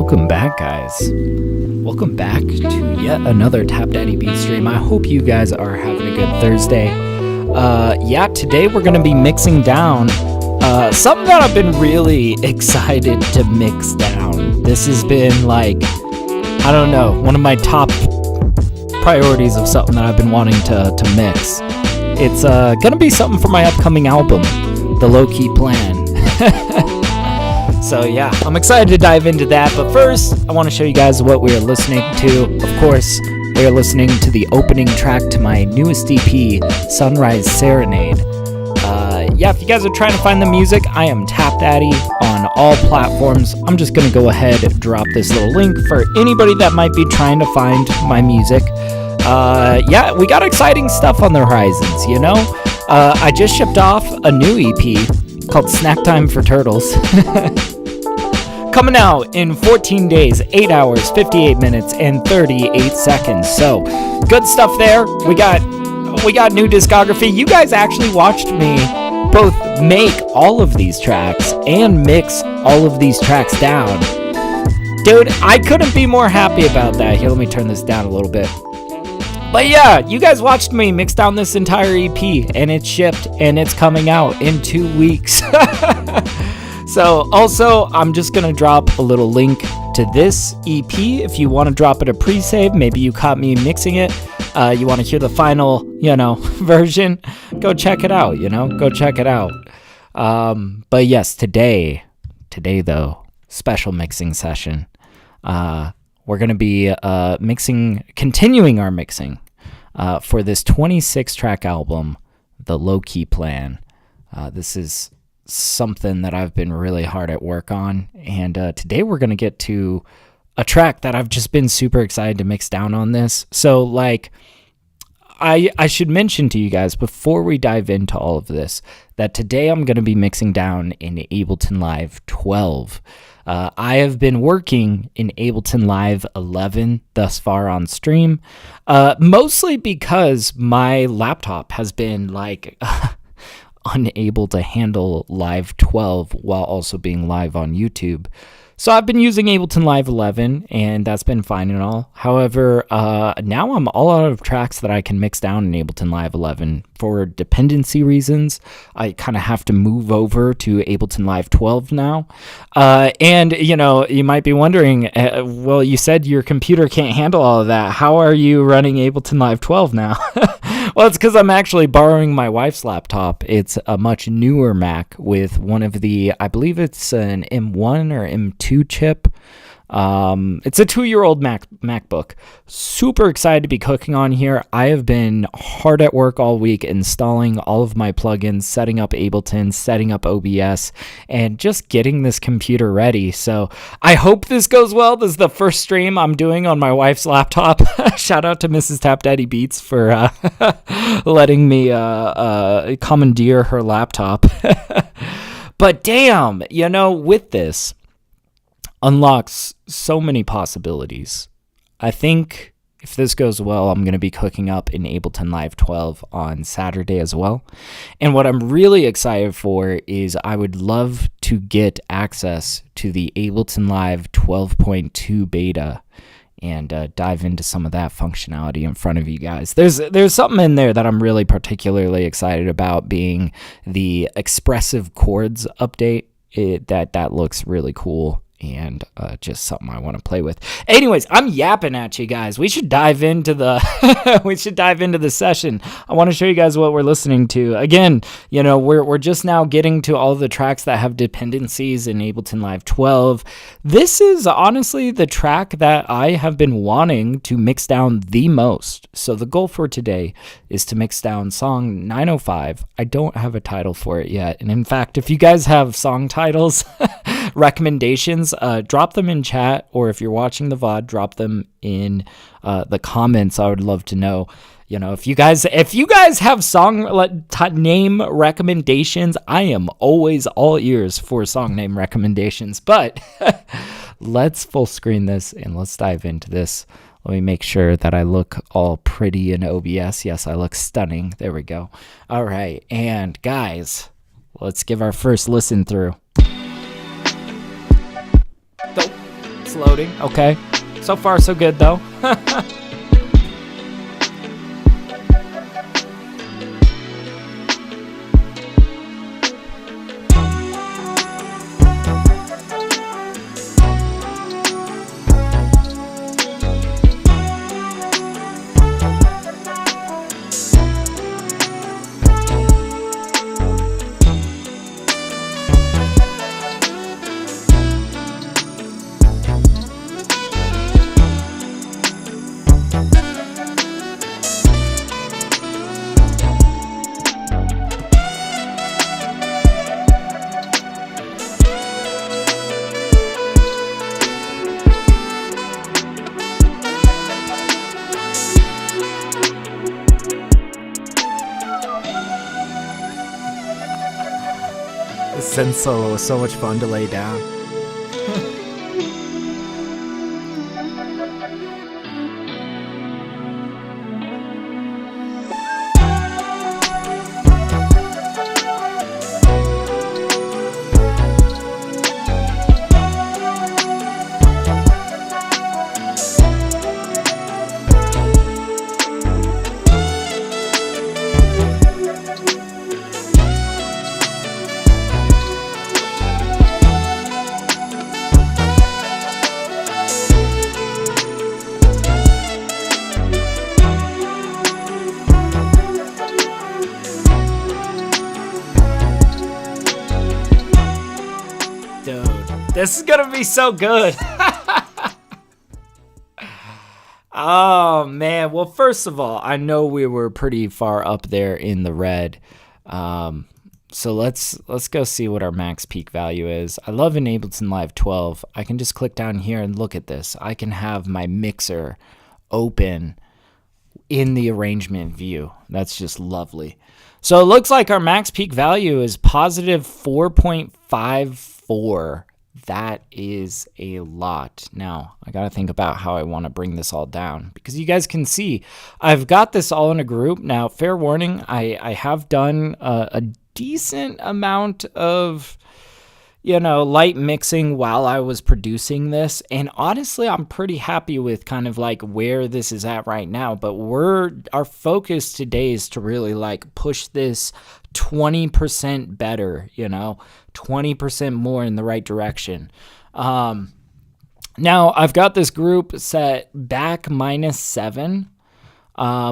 Welcome back, guys. Welcome back to yet another TapDaddyBeats stream. I hope you guys are having a good Thursday. Today we're going to be mixing down something that I've been really excited to mix down. This has been like, I don't know, one of my top priorities of something that I've been wanting to mix. It's going to be something for my upcoming album, The Low-Key Plan. So yeah, I'm excited to dive into that, but first, I want to show you guys what we are listening to. Of course, we are listening to the opening track to my newest EP, Sunrise Serenade. If you guys are trying to find the music, I am TapDaddy on all platforms. I'm just going to go ahead and drop this little link for anybody that might be trying to find my music. We got exciting stuff on the horizons, you know? I just shipped off a new EP called Snack Time for Turtles. Coming out in 14 days, 8 hours, 58 minutes, and 38 seconds. So, good stuff there. We got new discography. You guys actually watched me both make all of these tracks and mix all of these tracks down. Dude, I couldn't be more happy about that. Here, let me turn this down a little bit. But yeah, you guys watched me mix down this entire EP, and it's shipped, and it's coming out in 2 weeks. So, also, I'm just going to drop a little link to this EP. If you want to drop it a pre-save, maybe you caught me mixing it, you want to hear the final, version, go check it out, go check it out. But yes, today though, special mixing session. We're going to be continuing our mixing for this 26-track album, The Low-Key Plan. This is something that I've been really hard at work on, and today we're going to get to a track that I've just been super excited to mix down on this. So, I should mention to you guys before we dive into all of this that today I'm going to be mixing down in Ableton Live 12. I have been working in Ableton Live 11 thus far on stream, mostly because my laptop has been unable to handle Live 12 while also being live on YouTube. So I've been using Ableton Live 11, and that's been fine and all. However, now I'm all out of tracks that I can mix down in Ableton Live 11. For dependency reasons, I kind of have to move over to Ableton Live 12 now. And, you might be wondering, well, you said your computer can't handle all of that. How are you running Ableton Live 12 now? Well, it's because I'm actually borrowing my wife's laptop. It's a much newer Mac with one of the, I believe it's an M1 or M2 chip. It's a 2-year-old MacBook. Super excited to be cooking on here. I have been hard at work all week installing all of my plugins, setting up Ableton, setting up OBS, and just getting this computer ready. So I hope this goes well. This is the first stream I'm doing on my wife's laptop. Shout out to Mrs. TapDaddyBeats for letting me commandeer her laptop. But damn, with this unlocks so many possibilities. I think if this goes well, I'm going to be cooking up in Ableton Live 12 on Saturday as well. And what I'm really excited for is I would love to get access to the Ableton Live 12.2 beta and dive into some of that functionality in front of you guys. There's something in there that I'm really particularly excited about, being the expressive chords update. That looks really cool. And just something I want to play with. Anyways, I'm yapping at you guys. We should dive into the session. I want to show you guys what we're listening to. Again, we're just now getting to all the tracks that have dependencies in Ableton Live 12. This is honestly the track that I have been wanting to mix down the most. So the goal for today is to mix down song 905. I don't have a title for it yet. And in fact, if you guys have song titles, recommendations, drop them in chat, or if you're watching the VOD, drop them in the comments. I would love to know. If you guys have song name recommendations, I am always all ears for song name recommendations. But let's full screen this and let's dive into this. Let me make sure that I look all pretty in OBS. Yes, I look stunning. There we go. All right, and guys, let's give our first listen through. loading. Okay. So far, so good, though. The synth solo was so much fun to lay down. This is gonna be so good. Oh man. Well, first of all, I know we were pretty far up there in the red. So let's go see what our max peak value is. I love in Ableton Live 12. I can just click down here and look at this. I can have my mixer open in the arrangement view. That's just lovely. So it looks like our max peak value is positive 4.54. That is a lot. Now, I got to think about how I want to bring this all down, because you guys can see I've got this all in a group. Now, fair warning, I have done a decent amount of, light mixing while I was producing this. And honestly, I'm pretty happy with kind of like where this is at right now. But our focus today is to really like push this 20% better, 20% more in the right direction. Now I've got this group set back -7.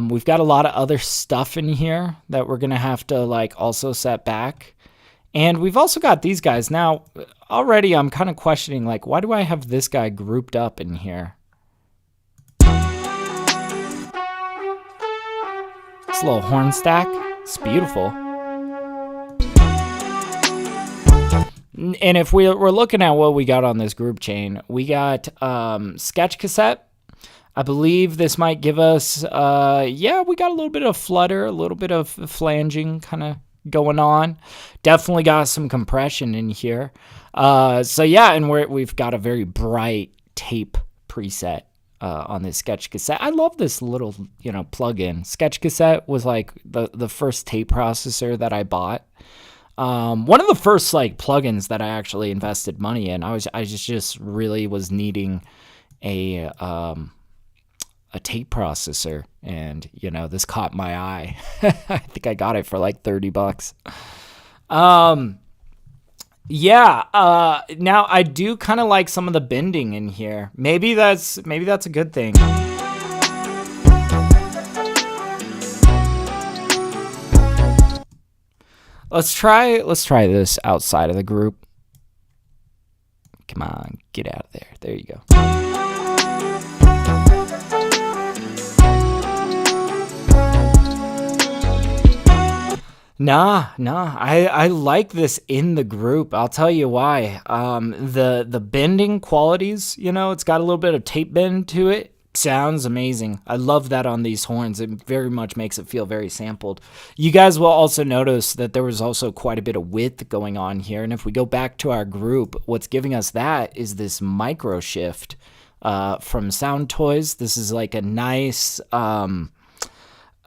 We've got a lot of other stuff in here that we're going to have to like also set back. And we've also got these guys. Now, already I'm kind of questioning, like, why do I have this guy grouped up in here? This little horn stack. It's beautiful. And if we're looking at what we got on this group chain, we got sketch cassette. I believe this might give us, we got a little bit of flutter, a little bit of flanging kind of going on. Definitely got some compression in here. And we've got a very bright tape preset on this sketch cassette. I love this little, plug-in. Sketch cassette was like the first tape processor that I bought. One of the first like plugins that I actually invested money in. I just really was needing a tape processor, and this caught my eye. I think I got it for like $30. Now I do kind of like some of the bending in here. Maybe that's a good thing. Let's try this outside of the group. Come on, get out of there. There you go. Nah. I like this in the group. I'll tell you why. The bending qualities, it's got a little bit of tape bend to it. Sounds amazing. I love that on these horns. It very much makes it feel very sampled. You guys will also notice that there was also quite a bit of width going on here. And if we go back to our group, what's giving us that is this micro shift from Sound Toys. This is like a nice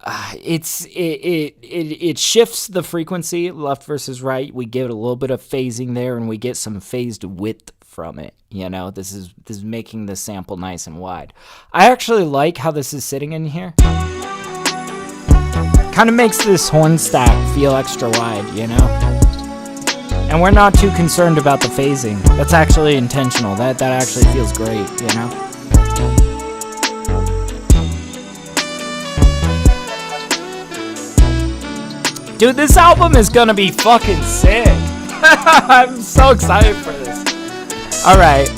it shifts the frequency left versus right. We get a little bit of phasing there, and we get some phased width from it. You know, this is making the sample nice and wide. I actually like how this is sitting in here. Kind of makes this horn stack feel extra wide, you know? And we're not too concerned about the phasing. That's actually intentional. That actually feels great, you know? Dude, this album is gonna be fucking sick. I'm so excited for this. Alright.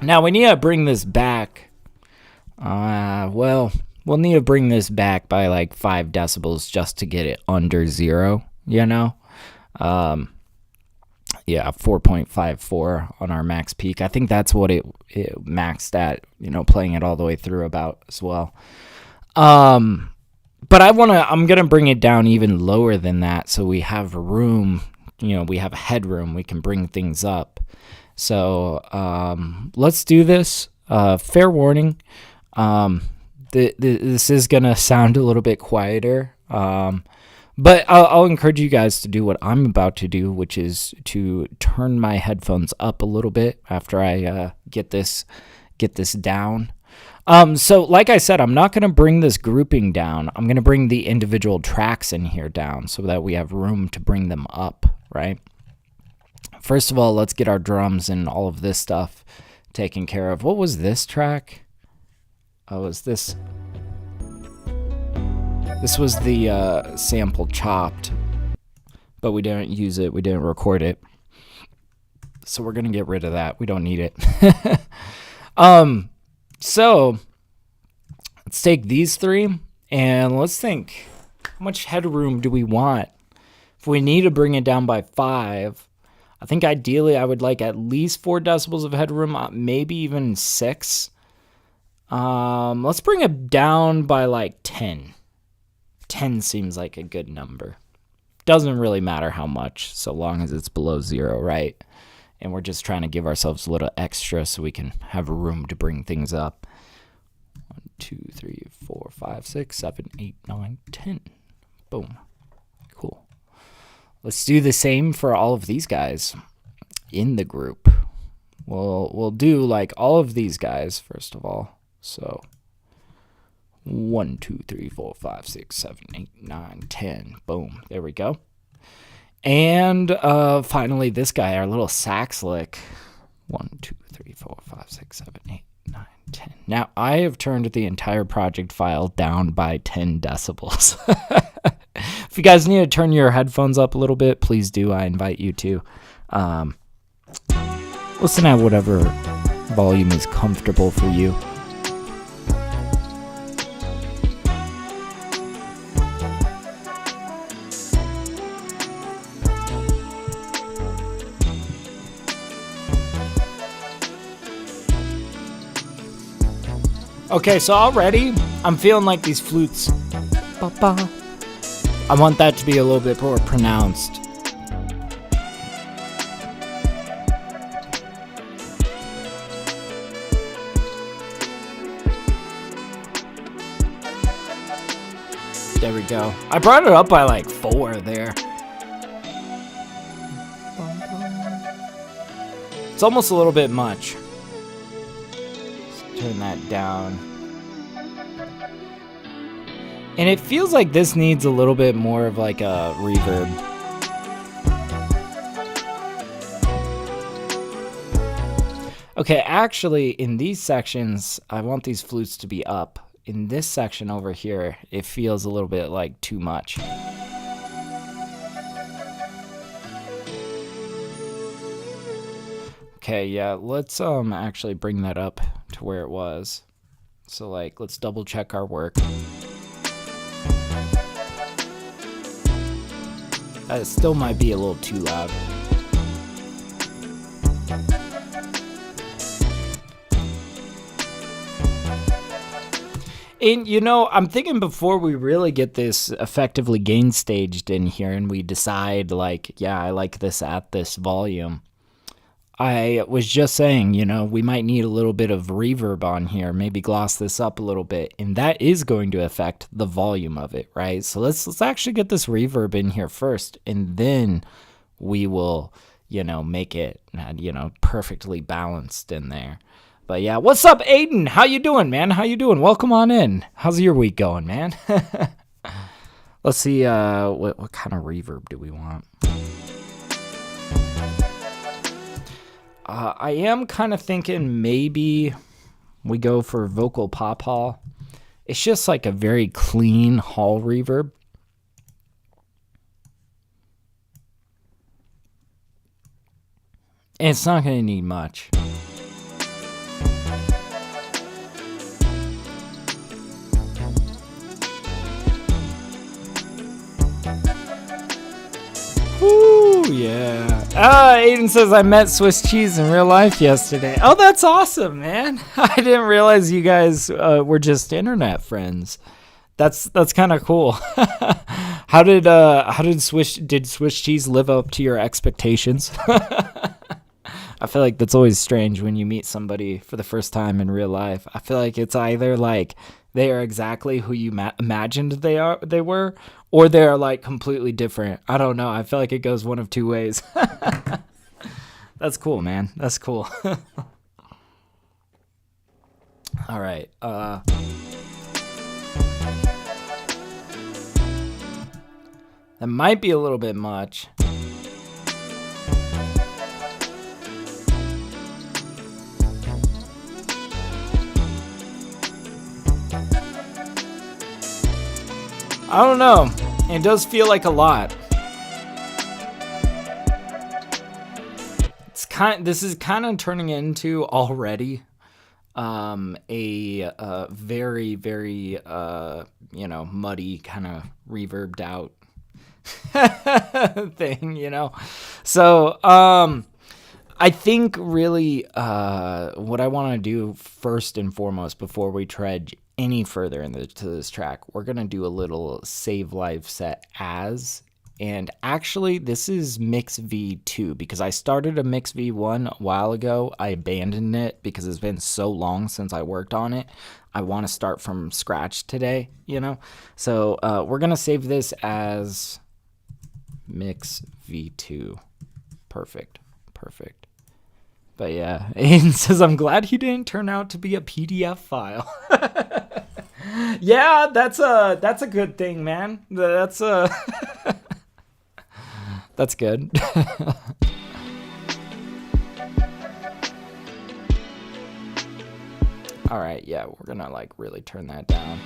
Now we need to bring this back. Well, we'll need to bring this back by like 5 decibels just to get it under 0, you know? Yeah, 4.54 on our max peak. I think that's what it maxed at, you know, playing it all the way through about as well. But I'm going to bring it down even lower than that so we have room, you know, we have headroom, we can bring things up. So let's do this. Fair warning, this is going to sound a little bit quieter, but I'll encourage you guys to do what I'm about to do, which is to turn my headphones up a little bit after I get this down. So like I said, I'm not going to bring this grouping down. I'm going to bring the individual tracks in here down so that we have room to bring them up, right? First of all, let's get our drums and all of this stuff taken care of. What was this track? Oh, was this? This was the sample chopped, but we didn't use it. We didn't record it. So we're going to get rid of that. We don't need it. So let's take these 3 and let's think, how much headroom do we want? If we need to bring it down by 5, I think ideally I would like at least 4 decibels of headroom, maybe even 6. Let's bring it down by like 10. 10 seems like a good number. Doesn't really matter how much, so long as it's below 0, right? And we're just trying to give ourselves a little extra so we can have room to bring things up. 1, 2, 3, 4, 5, 6, 7, 8, 9, 10. Boom. Cool. Let's do the same for all of these guys in the group. We'll do like all of these guys first of all. So 1, 2, 3, 4, 5, 6, 7, 8, 9, 10. Boom. There we go. And finally, this guy, our little sax lick. 1, 2, 3, 4, 5, 6, 7, 8, 9, 10. Now, I have turned the entire project file down by 10 decibels. If you guys need to turn your headphones up a little bit, please do. I invite you to. Listen at whatever volume is comfortable for you. Okay, so already I'm feeling like these flutes. Ba-ba. I want that to be a little bit more pronounced. There we go. I brought it up by like 4 there. It's almost a little bit much. Turn that down. And it feels like this needs a little bit more of like a reverb. Okay, actually in these sections, I want these flutes to be up. In this section over here, it feels a little bit like too much. Okay, yeah, let's actually bring that up to where it was. So like, let's double check our work. That still might be a little too loud. And you know, I'm thinking before we really get this effectively gain staged in here and we decide like, yeah, I like this at this volume. I was just saying, you know, we might need a little bit of reverb on here, maybe gloss this up a little bit, and that is going to affect the volume of it, right? So let's actually get this reverb in here first, and then we will, you know, make it, you know, perfectly balanced in there. But yeah, what's up, Aiden? How you doing, man? How you doing? Welcome on in. How's your week going, man? Let's see, what kind of reverb do we want? I am kind of thinking maybe we go for vocal pop hall. It's just like a very clean hall reverb. And it's not going to need much. Woo, yeah. Aiden says I met Swiss Cheese in real life yesterday. Oh, that's awesome, man. I didn't realize you guys were just internet friends. That's kind of cool. How did Swiss Cheese live up to your expectations? I feel like that's always strange when you meet somebody for the first time in real life. I feel like it's either like they are exactly who you imagined they were, or they're like completely different. I don't know. I feel like it goes one of two ways. That's cool, man. That's cool. All right. That might be a little bit much. I don't know. It does feel like a lot. This is kind of turning into already a very, very you know, muddy kind of reverbed out thing, you know. So I think really what I want to do first and foremost before we tread any further into this track, we're going to do a little save live set as, and actually this is Mix V2 because I started a Mix V1 a while ago. I abandoned it because it's been so long since I worked on it. I want to start from scratch today, you know? So we're going to save this as Mix V2. Perfect. But yeah, Aiden says, I'm glad he didn't turn out to be a PDF file. Yeah, that's a good thing, man. That's that's good. All right, yeah, we're gonna like really turn that down.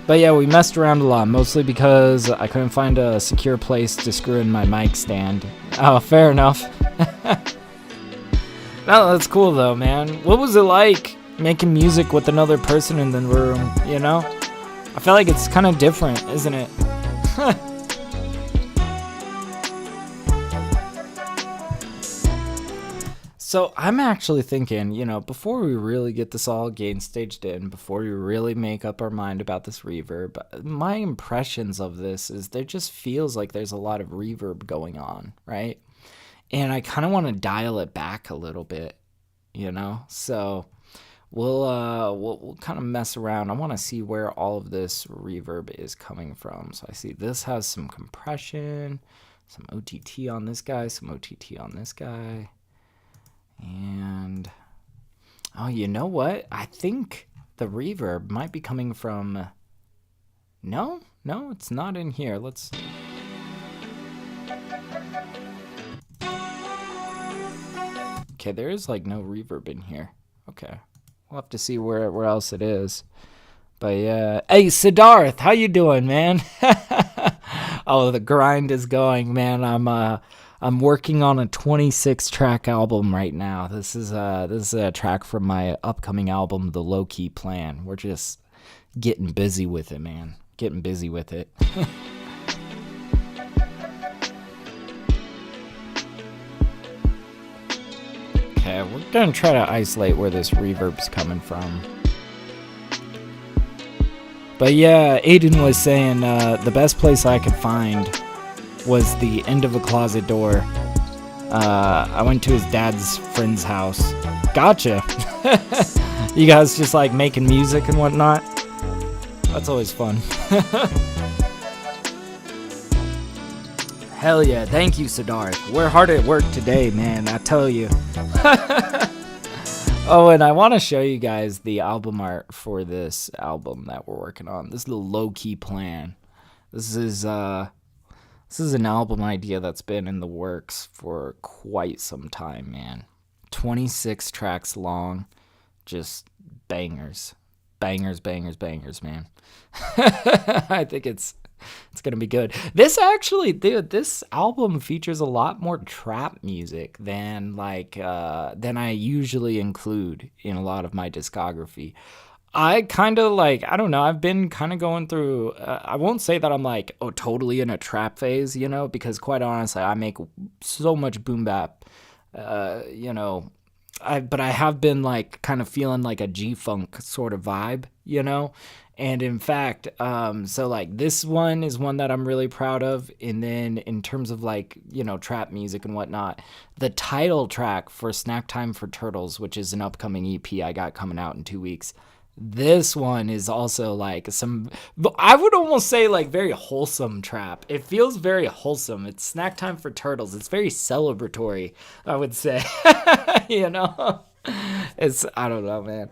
But yeah, we messed around a lot, mostly because I couldn't find a secure place to screw in my mic stand. Oh, fair enough. No, that's cool though, man. What was it like making music with another person in the room, you know? I feel like it's kind of different, isn't it? So I'm actually thinking, you know, before we really get this all gain staged in, before we really make up our mind about this reverb, my impressions of this is there just feels like there's a lot of reverb going on, right? And I kind of want to dial it back a little bit, you know? So we'll kind of mess around. I want to see where all of this reverb is coming from. So I see this has some compression, some OTT on this guy, some OTT on this guy. And, oh, you know what? I think the reverb might be coming from, no, it's not in here. Let's, okay, there is like no reverb in here. Okay, we'll have to see where else it is. But yeah, hey, Siddharth, how you doing, man? Oh, the grind is going, man. I'm working on a 26-track album right now. This is a track from my upcoming album, The Low Key Plan. We're just getting busy with it, man. Getting busy with it. Okay, we're gonna try to isolate where this reverb's coming from. But yeah, Aiden was saying the best place I could find was the end of a closet door. I went to his dad's friend's house. Gotcha. You guys just like making music and whatnot? That's always fun. Hell yeah, thank you, Siddharth. We're hard at work today, man, I tell you. Oh, and I want to show you guys the album art for this album that we're working on. This little low-key plan. This is an album idea that's been in the works for quite some time, man. 26 tracks long, just bangers. Bangers, bangers, bangers, man. I think it's gonna be good. This actually, dude, this album features a lot more trap music than I usually include in a lot of my discography. I kind of like, I don't know, I've been kind of going through, I won't say that I'm like, oh, totally in a trap phase, you know, because quite honestly, I make so much boom bap, you know, but I have been like kind of feeling like a G-funk sort of vibe, you know. And in fact, so like this one is one that I'm really proud of. And then in terms of like, you know, trap music and whatnot, the title track for Snack Time for Turtles, which is an upcoming EP I got coming out in 2 weeks. This one is also like some, I would almost say like very wholesome trap. It feels very wholesome. It's Snack Time for Turtles. It's very celebratory, I would say. You know, I don't know, man.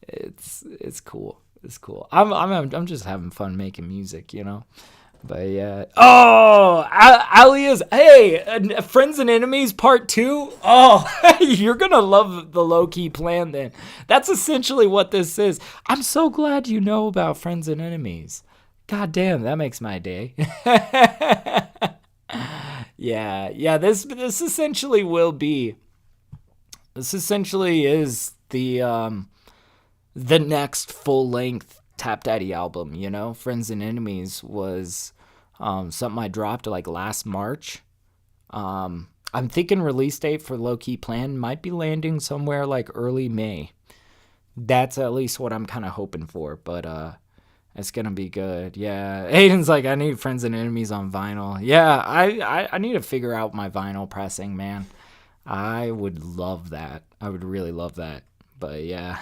It's cool. It's cool. I'm just having fun making music, you know. But yeah. Oh, Alia's. Hey, Friends and Enemies Part 2. Oh, you're gonna love the low-key plan then. That's essentially what this is. I'm so glad you know about Friends and Enemies. God damn, that makes my day. Yeah. This essentially will be. This essentially is the next full-length TapDaddy album, you know? Friends and Enemies was something I dropped like last March. I'm thinking release date for Low Key Plan might be landing somewhere like early May. That's at least what I'm kind of hoping for, but it's gonna be good. Yeah, Aiden's like, I need Friends and Enemies on vinyl. Yeah, I need to figure out my vinyl pressing, man. I would love that. I would really love that. But yeah.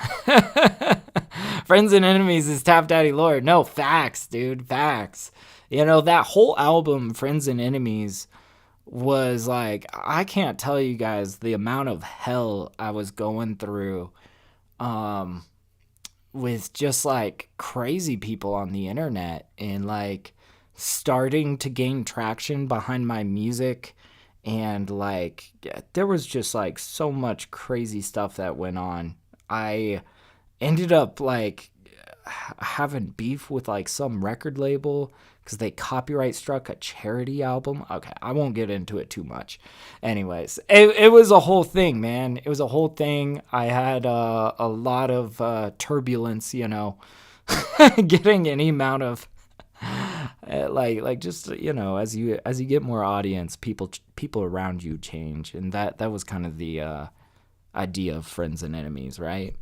Friends and Enemies is TapDaddy lore. No, facts, dude. Facts. You know, that whole album, Friends and Enemies, was like, I can't tell you guys the amount of hell I was going through with just like crazy people on the internet and like starting to gain traction behind my music. And like, there was just like so much crazy stuff that went on. I ended up like having beef with like some record label because they copyright struck a charity album. Okay, I won't get into it too much. Anyways, it was a whole thing, man. It was a whole thing. I had a lot of turbulence, you know, getting any amount of like just, you know, as you get more audience, people around you change, and that was kind of the idea of Friends and Enemies, right?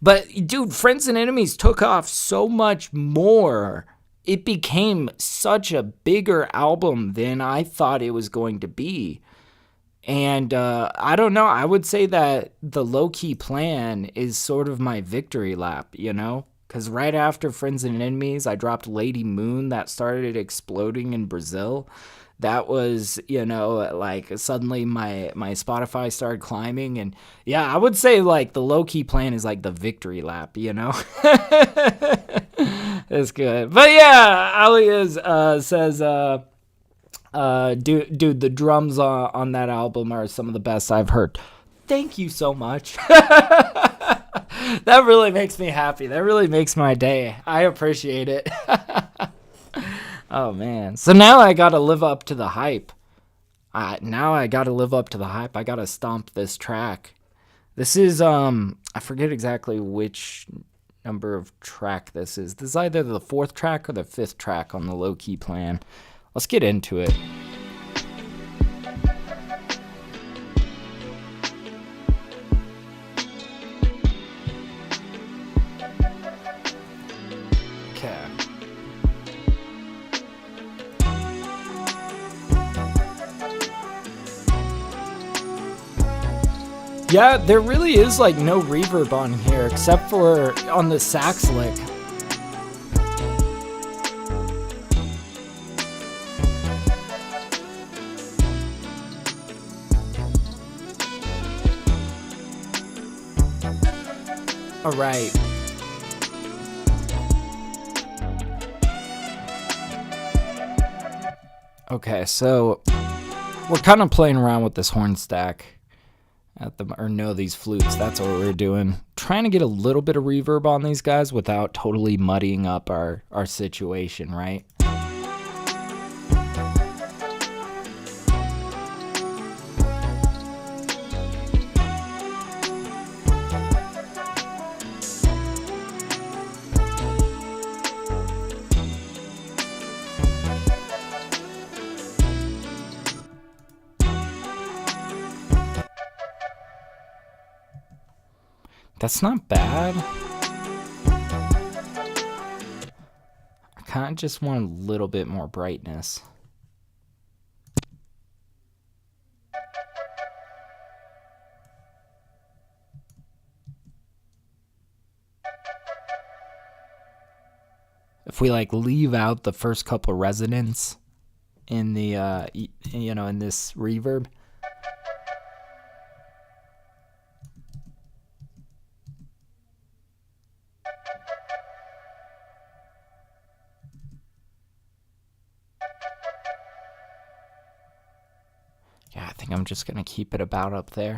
But dude, Friends and Enemies took off so much more. It became such a bigger album than I thought it was going to be. And I don't know, I would say that the Low Key Plan is sort of my victory lap, you know? Because right after Friends and Enemies, I dropped Lady Moon that started exploding in Brazil. That was, you know, like suddenly my Spotify started climbing. And yeah, I would say like the Low Key Plan is like the victory lap, you know? It's good. But yeah, Alias says, dude, the drums on that album are some of the best I've heard. Thank you so much. That really makes me happy. That really makes my day. I appreciate it. Oh, man. So now I got to live up to the hype. I got to live up to the hype. I got to stomp this track. This is, I forget exactly which number of track this is. This is either the 4th track or the 5th track on the Low Key Plan. Let's get into it. Yeah, there really is like no reverb on here except for on the sax lick. All right. Okay, so we're kind of playing around with this horn stack these flutes. That's what we're doing. Trying to get a little bit of reverb on these guys without totally muddying up our situation, right? That's not bad. I kind of just want a little bit more brightness. If we like leave out the first couple of resonance in the in this reverb. Yeah, I think I'm just gonna keep it about up there.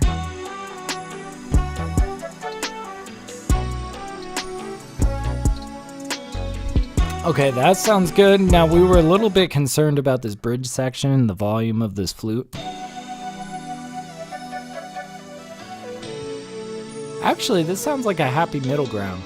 Okay, that sounds good. Now, we were a little bit concerned about this bridge section, the volume of this flute. Actually, this sounds like a happy middle ground.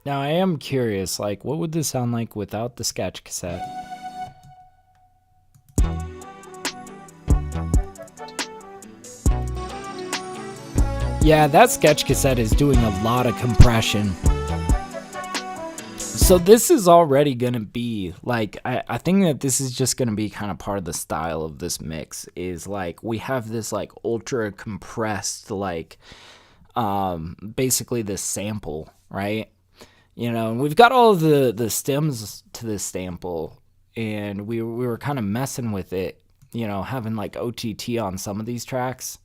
Now, I am curious, like, what would this sound like without the sketch cassette? Yeah, that sketch cassette is doing a lot of compression. So this is already going to be, like, I think that this is just going to be kind of part of the style of this mix, is, like, we have this, like, ultra compressed, like, basically this sample, right? You know, and we've got all of the stems to this sample, and we were kind of messing with it, you know, having like OTT on some of these tracks.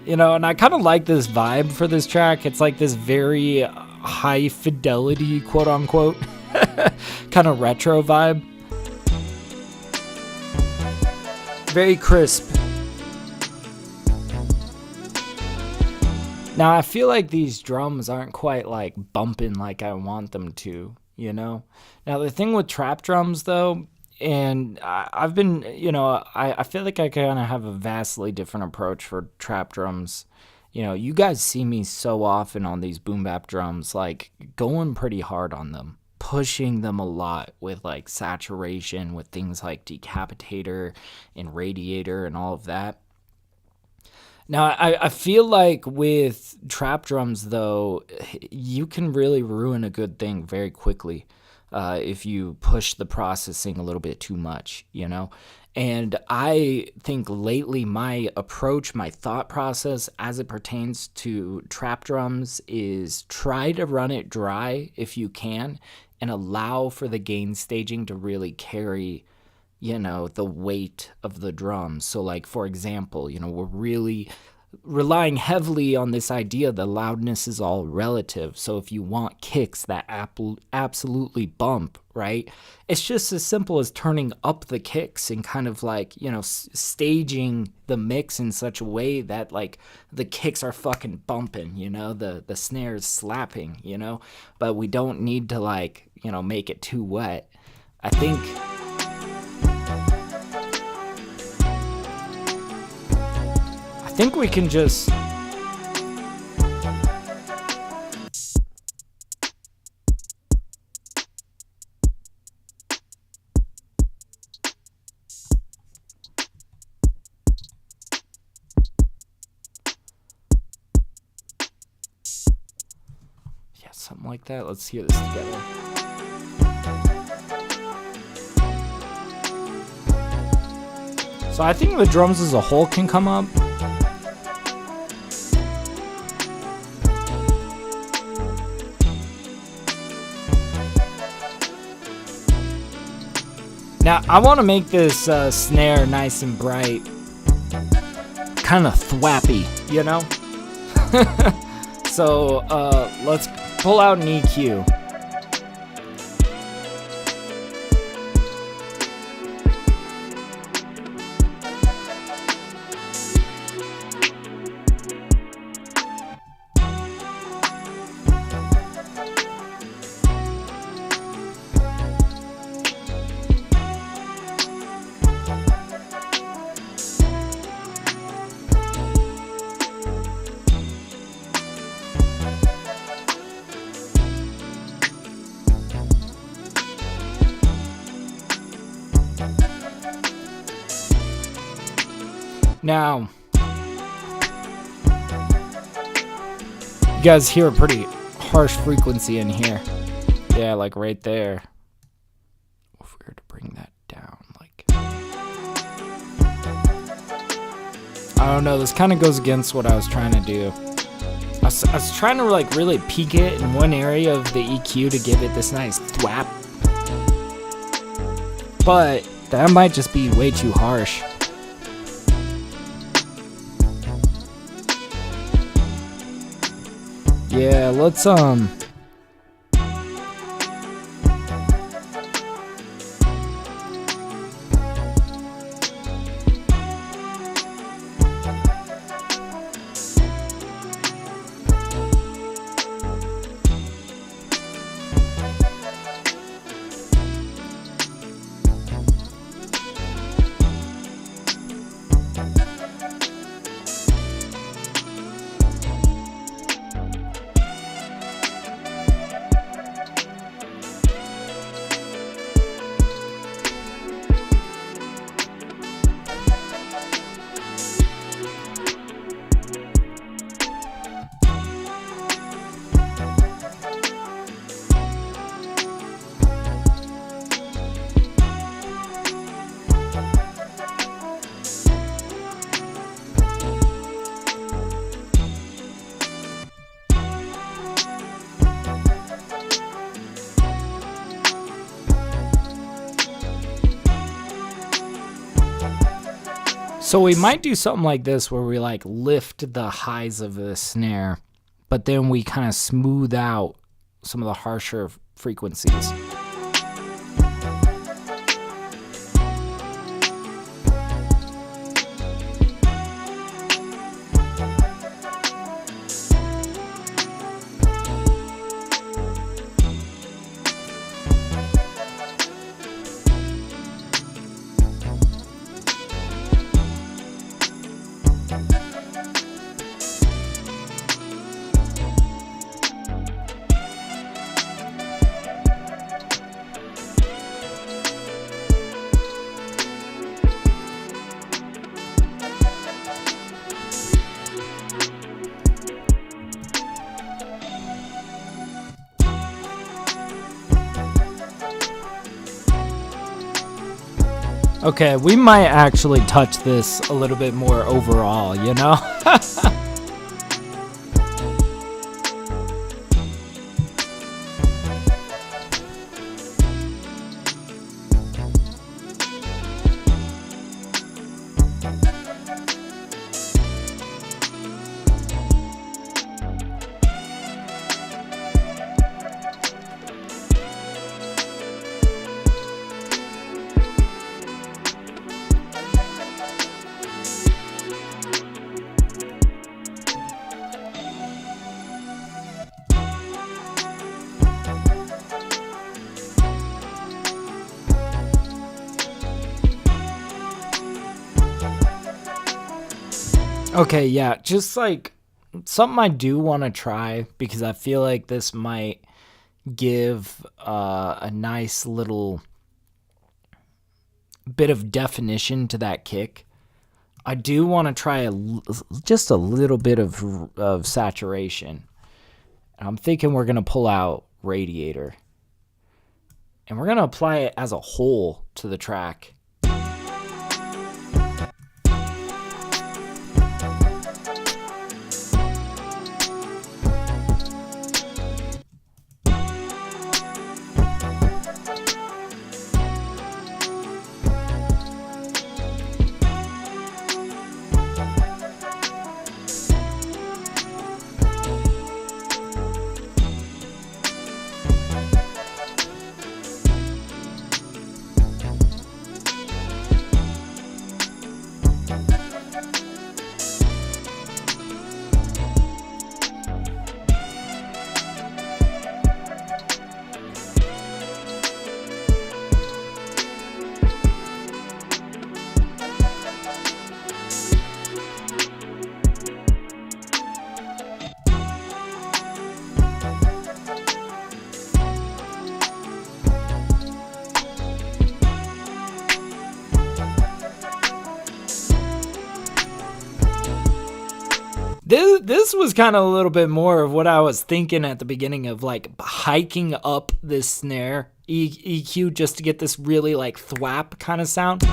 You know, and I kind of like this vibe for this track. It's like this very high fidelity, quote unquote, kind of retro vibe. Very crisp. Now, I feel like these drums aren't quite, like, bumping like I want them to, you know? Now, the thing with trap drums, though, and I've been, you know, I feel like I kind of have a vastly different approach for trap drums. You know, you guys see me so often on these boom bap drums, like, going pretty hard on them. Pushing them a lot with, like, saturation, with things like decapitator and radiator and all of that. Now, I feel like with trap drums, though, you can really ruin a good thing very quickly if you push the processing a little bit too much, you know? And I think lately my approach, my thought process as it pertains to trap drums is try to run it dry if you can and allow for the gain staging to really carry, you know, the weight of the drums. So, like, for example, you know, we're really relying heavily on this idea that loudness is all relative. So if you want kicks that absolutely bump, right, it's just as simple as turning up the kicks and kind of like, you know, staging the mix in such a way that, like, the kicks are fucking bumping, you know, the snares slapping, you know, but we don't need to, like, you know, make it too wet. I think we can just something like that. Let's hear this together. So I think the drums as a whole can come up. Now I want to make this snare nice and bright, kind of thwappy, you know? So let's pull out an EQ. Now, you guys hear a pretty harsh frequency in here. Yeah, like right there. If we were to bring that down, like, I don't know, this kind of goes against what I was trying to do. I was trying to like really peak it in one area of the EQ to give it this nice thwap. But that might just be way too harsh. Yeah, let's So we might do something like this where we like lift the highs of the snare, but then we kind of smooth out some of the harsher frequencies. Okay, we might actually touch this a little bit more overall, you know? Okay, yeah, just like something I do want to try because I feel like this might give a nice little bit of definition to that kick. I do want to try just a little bit of saturation. I'm thinking we're going to pull out Radiator. And we're going to apply it as a whole to the track. This was kind of a little bit more of what I was thinking at the beginning of, like hiking up this snare EQ just to get this really like thwap kind of sound.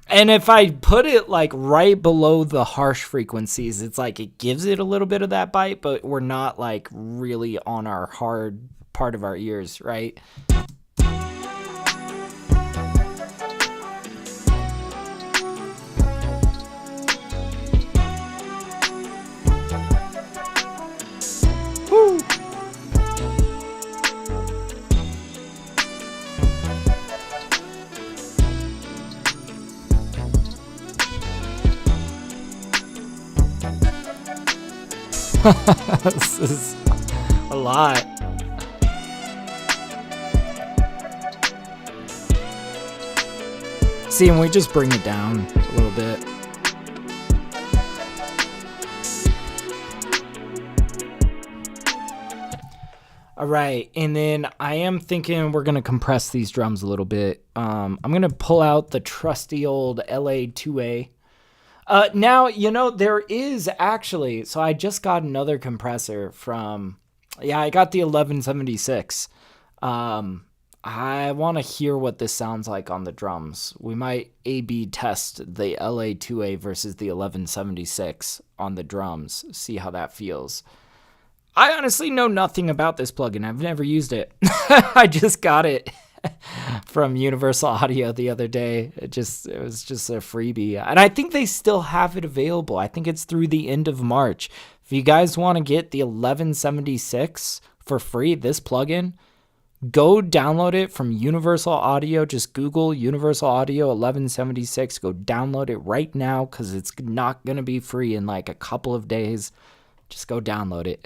And if I put it like right below the harsh frequencies, it's like it gives it a little bit of that bite, but we're not like really on our hard part of our ears, right? This is a lot. See, and we just bring it down a little bit. All right, and then I am thinking we're gonna compress these drums a little bit. I'm gonna pull out the trusty old LA2A. Now, you know, there is actually, so I just got another compressor from, I got the 1176. I want to hear what this sounds like on the drums. We might A/B test the LA2A versus the 1176 on the drums, see how that feels. I honestly know nothing about this plugin. I've never used it. I just got it from Universal Audio the other day. It was just a freebie, and I think they still have it available. I think it's through the end of March. If you guys want to get the 1176 for free, this plugin, go download it from Universal Audio. Just Google Universal Audio 1176. Go download it right now because it's not going to be free in like a couple of days. Just go download it.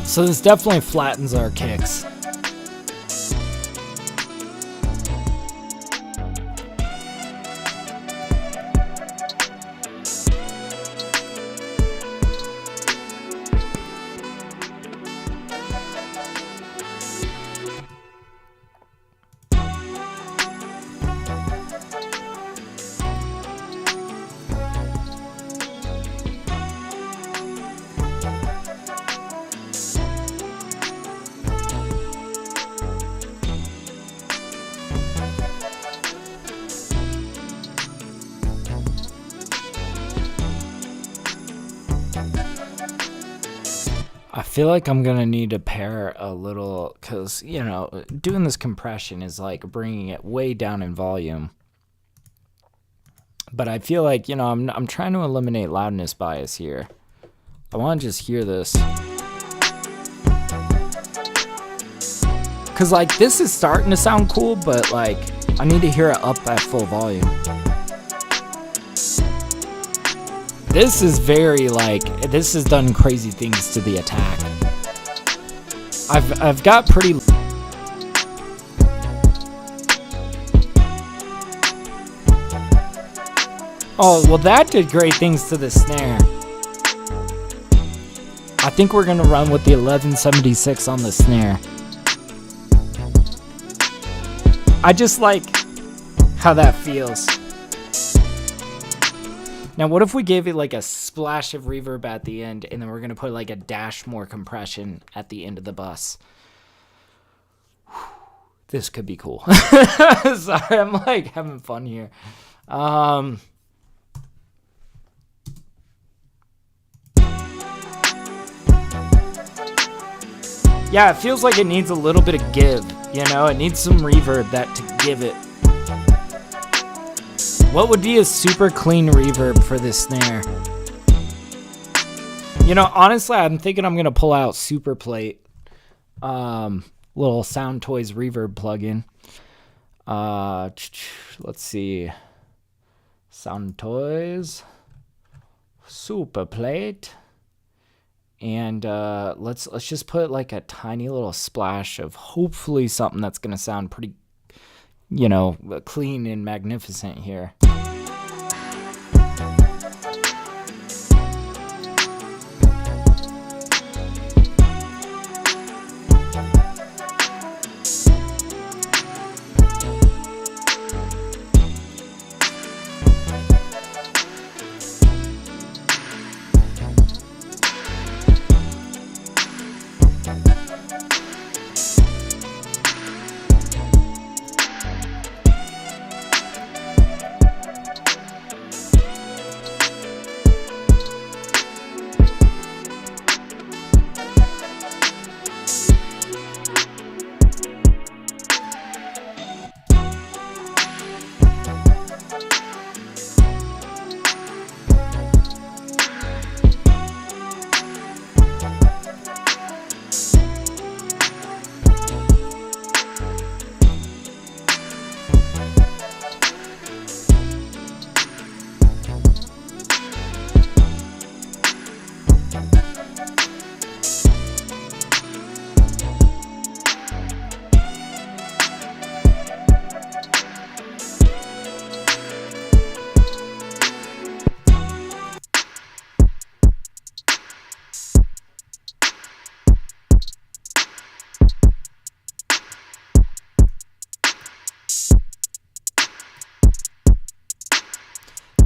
So this definitely flattens our kicks. I feel like I'm gonna need to pair a little, because, you know, doing this compression is like bringing it way down in volume. But I feel like, you know, I'm trying to eliminate loudness bias here. I want to just hear this. Because, like, this is starting to sound cool, but, like, I need to hear it up at full volume. This is very, like, this has done crazy things to the attack. I've got pretty... Oh, well, that did great things to the snare. I think we're going to run with the 1176 on the snare. I just like how that feels. Now, what if we gave it like a splash of reverb at the end, and then we're going to put like a dash more compression at the end of the bus? This could be cool. Sorry, I'm like having fun here. Yeah, it feels like it needs a little bit of give, you know? It needs some reverb to give it. What would be a super clean reverb for this snare? You know, honestly, I'm thinking I'm going to pull out Super Plate. Little Sound Toys reverb plugin. Let's see. Sound Toys. Super Plate. And let's just put like a tiny little splash of hopefully something that's going to sound pretty, you know, clean and magnificent here.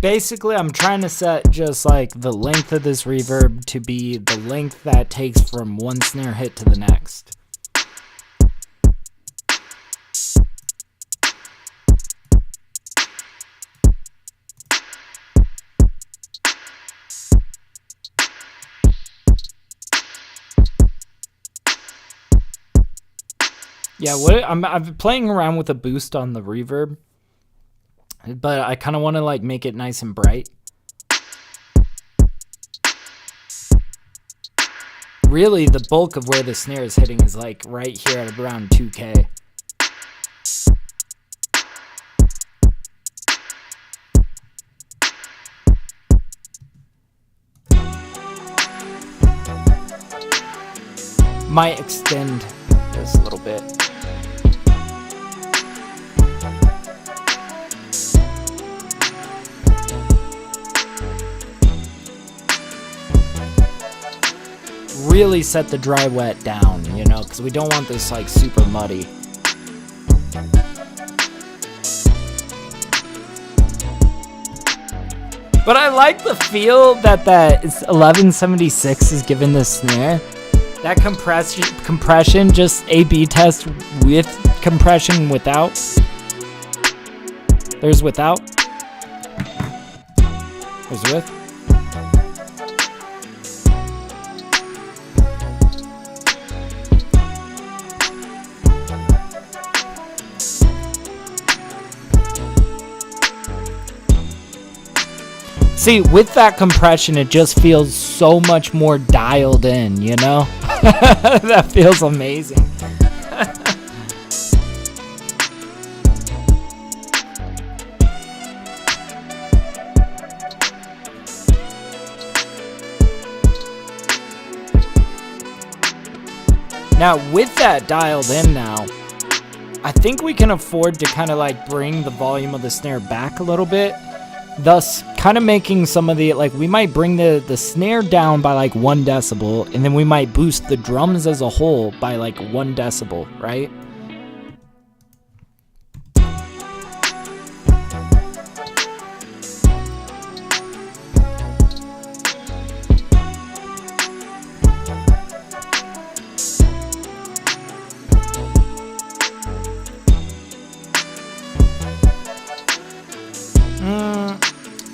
Basically, I'm trying to set just like the length of this reverb to be the length that takes from one snare hit to the next. Yeah, I've been playing around with a boost on the reverb. But I kind of want to like make it nice and bright. Really, the bulk of where the snare is hitting is like right here at around 2K. Might extend this a little bit. Really set the dry wet down, you know, because we don't want this like super muddy. But I like the feel that 1176 is giving this snare. That compression, just A/B test with compression, without. There's without. There's with. See, with that compression, it just feels so much more dialed in, you know? That feels amazing. Now, with that dialed in now, I think we can afford to kind of like bring the volume of the snare back a little bit, thus kind of making some of the, like, we might bring the snare down by like 1 decibel, and then we might boost the drums as a whole by like 1 decibel, right?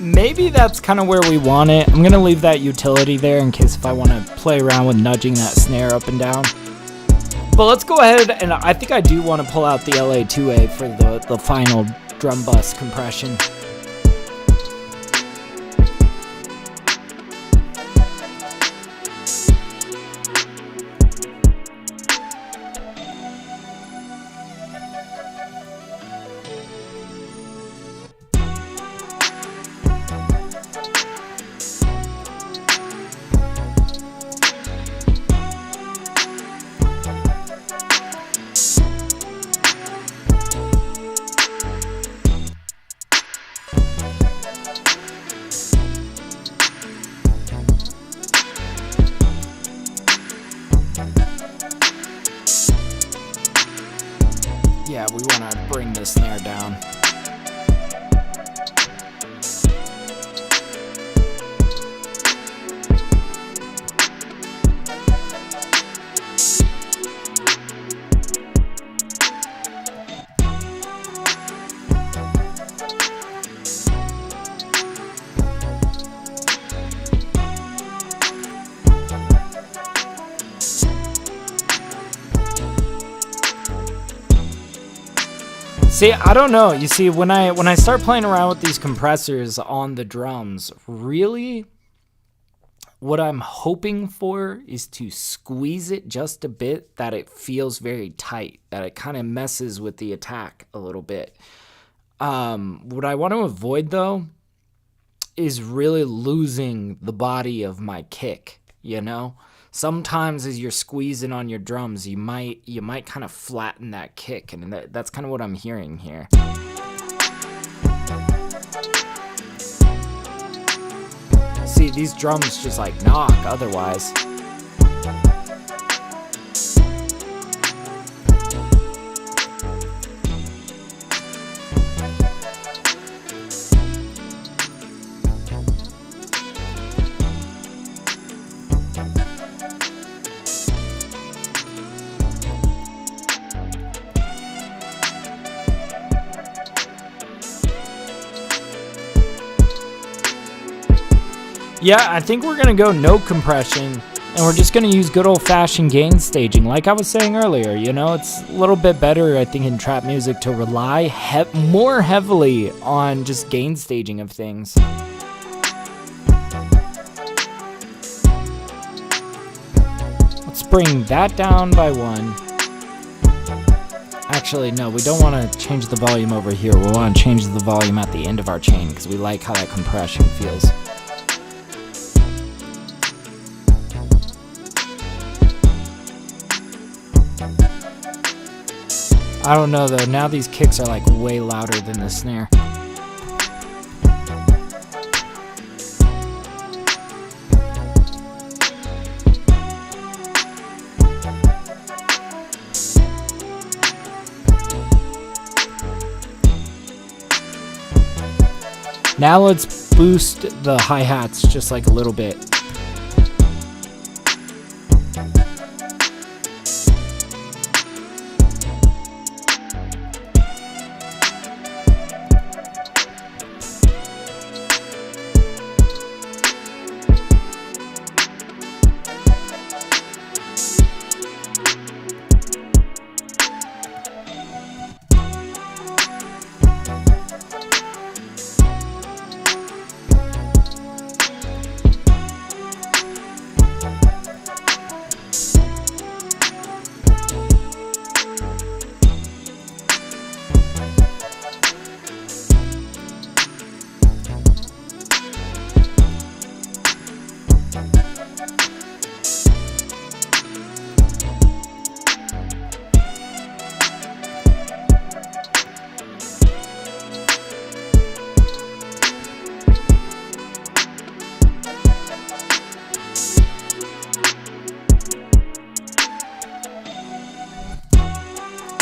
Maybe that's kind of where we want it. I'm going to leave that utility there in case if I want to play around with nudging that snare up and down. But let's go ahead, and I think I do want to pull out the LA2A for the final drum bus compression. Yeah, we want to bring the snare down. See, I don't know. You see, when I start playing around with these compressors on the drums, really what I'm hoping for is to squeeze it just a bit, that it feels very tight, that it kind of messes with the attack a little bit. What I want to avoid, though, is really losing the body of my kick, you know? Sometimes as you're squeezing on your drums, you might kind of flatten that kick, and that's kind of what I'm hearing here. See, these drums just like knock otherwise. Yeah, I think we're going to go no compression, and we're just going to use good old-fashioned gain staging. Like I was saying earlier, you know, it's a little bit better, I think, in trap music to rely more heavily on just gain staging of things. Let's bring that down by 1. Actually, no, we don't want to change the volume over here. We want to change the volume at the end of our chain because we like how that compression feels. I don't know though, now these kicks are like way louder than the snare. Now let's boost the hi-hats just like a little bit.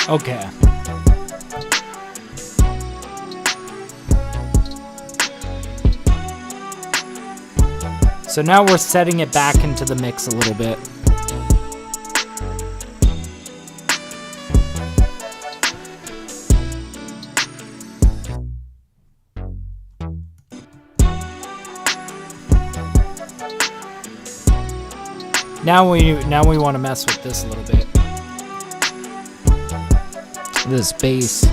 Okay. So now we're setting it back into the mix a little bit. Now we want to mess with this a little bit. This bass.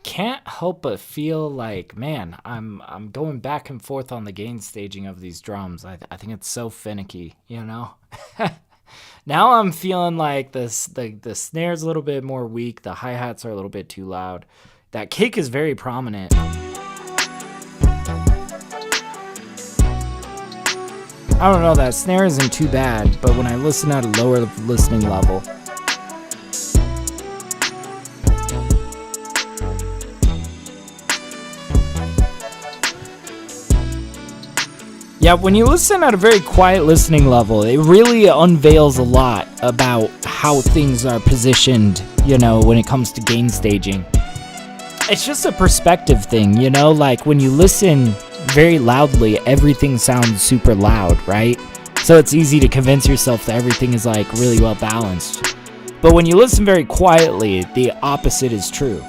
Can't help but feel like, man, I'm going back and forth on the gain staging of these drums. I think it's so finicky, you know. Now I'm feeling like the snare's a little bit more weak. The hi-hats are a little bit too loud. That kick is very prominent. I don't know, that snare isn't too bad, but when I listen at a lower listening level, yeah, when you listen at a very quiet listening level, it really unveils a lot about how things are positioned, you know, when it comes to gain staging. It's just a perspective thing, you know, like when you listen very loudly, everything sounds super loud, right? So it's easy to convince yourself that everything is like really well balanced. But when you listen very quietly, the opposite is true.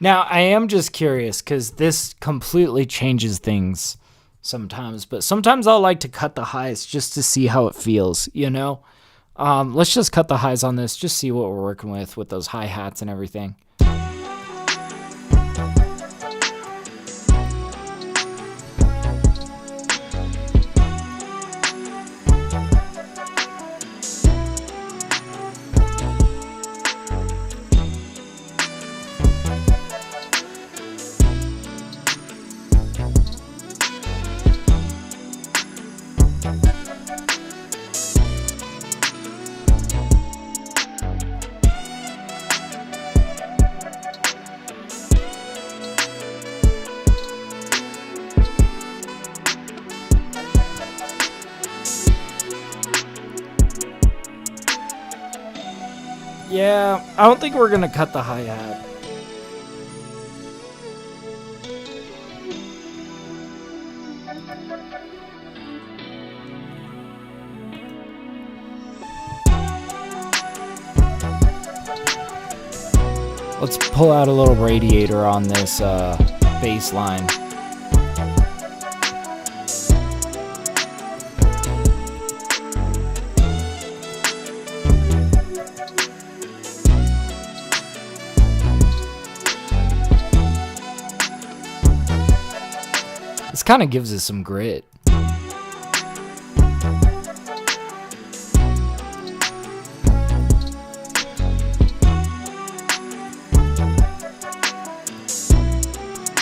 Now, I am just curious because this completely changes things sometimes, but sometimes I'll like to cut the highs just to see how it feels, you know? Let's just cut the highs on this, just see what we're working with those hi-hats and everything. Yeah, I don't think we're gonna cut the hi-hat. Let's pull out a little radiator on this bass line. This kind of gives us some grit.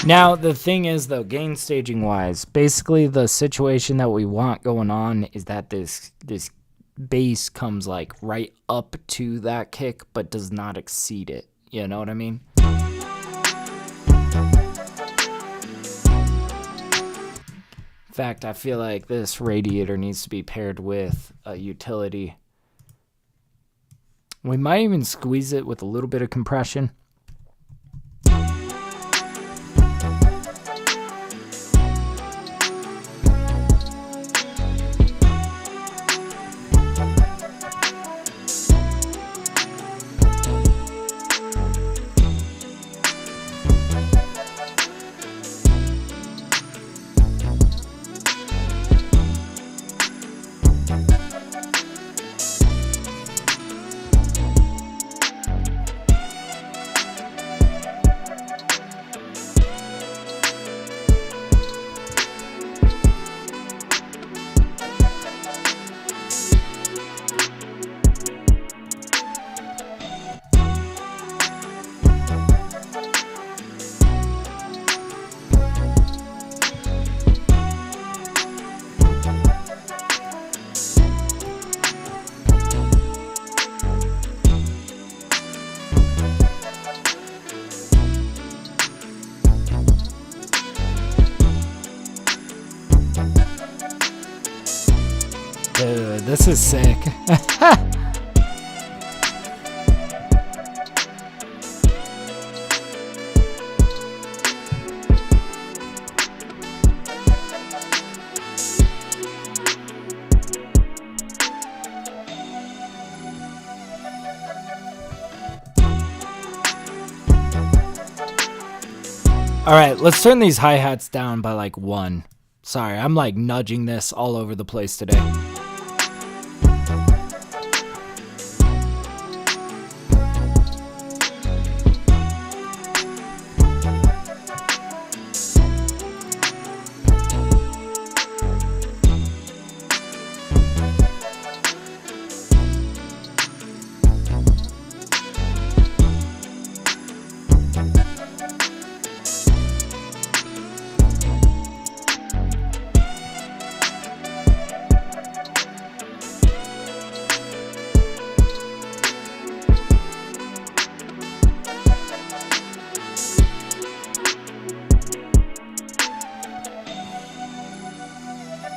Now, the thing is, though, gain staging wise, basically the situation that we want going on is that this bass comes like right up to that kick, but does not exceed it. You know what I mean? In fact, I feel like this radiator needs to be paired with a utility. We might even squeeze it with a little bit of compression. Dude, this is sick. All right, let's turn these hi-hats down by like 1. Sorry, I'm like nudging this all over the place today.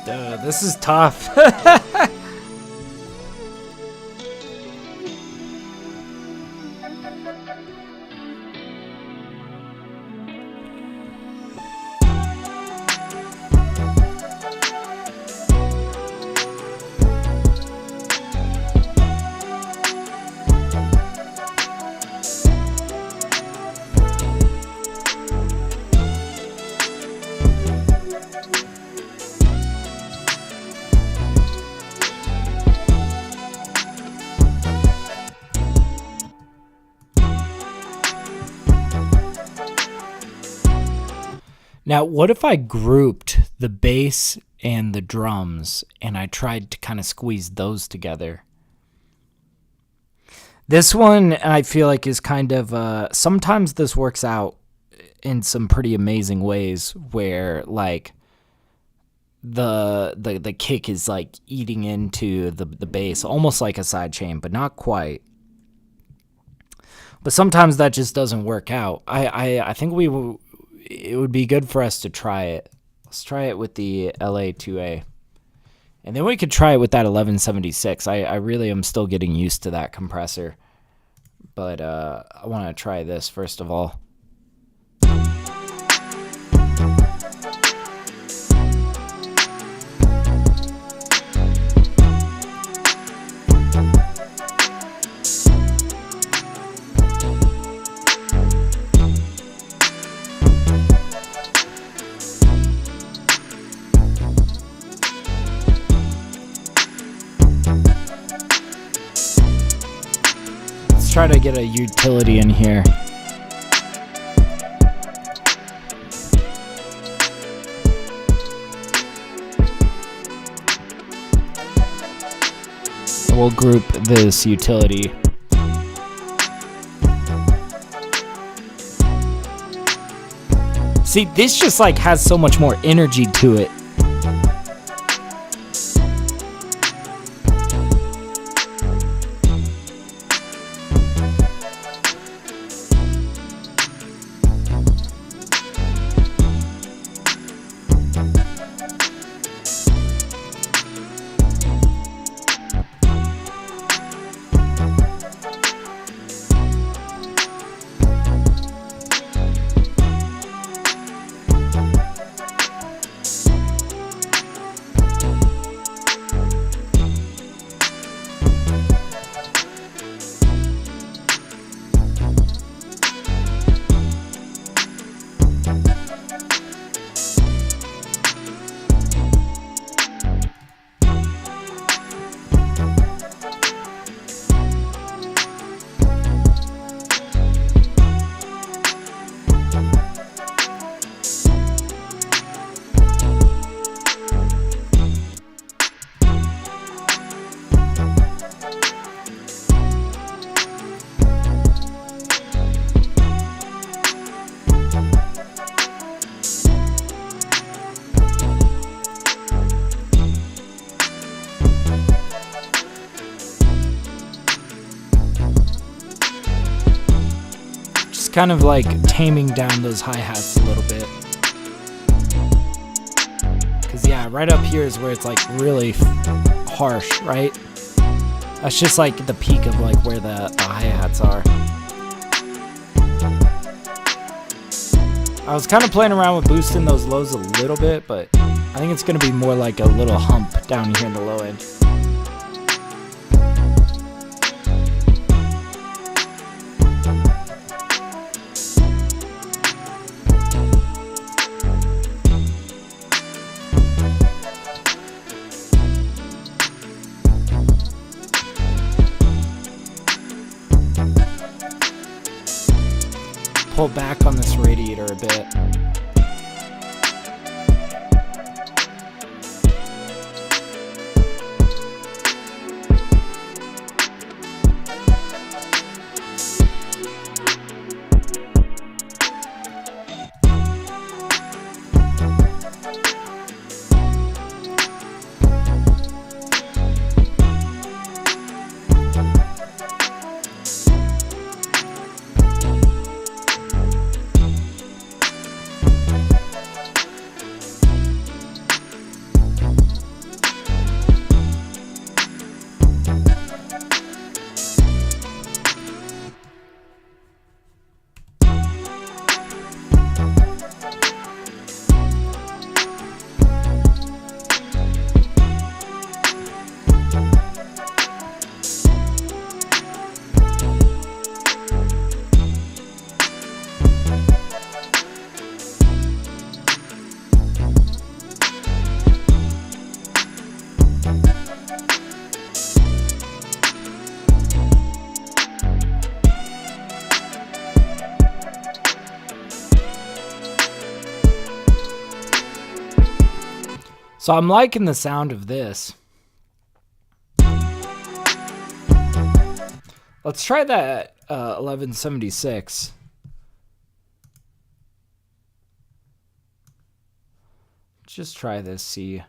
Dude, this is tough. Now, what if I grouped the bass and the drums and I tried to kind of squeeze those together? This one I feel like is kind of, sometimes this works out in some pretty amazing ways where like the kick is like eating into the bass, almost like a sidechain, but not quite. But sometimes that just doesn't work out. I think it would be good for us to try it. Let's try it with the LA2A. And then we could try it with that 1176. I really am still getting used to that compressor. But I want to try this first of all. Try to get a utility in here. We'll group this utility. See, this just like has so much more energy to it. just kind of like taming down those hi-hats a little bit. Cause yeah, right up here is where it's like really harsh, right? That's just like the peak of like where the hi-hats are. I was kind of playing around with boosting those lows a little bit, but I think it's going to be more like a little hump down here in the low end. Pull back on this radiator a bit. So I'm liking the sound of this. Let's try that 1176. Just try this, see.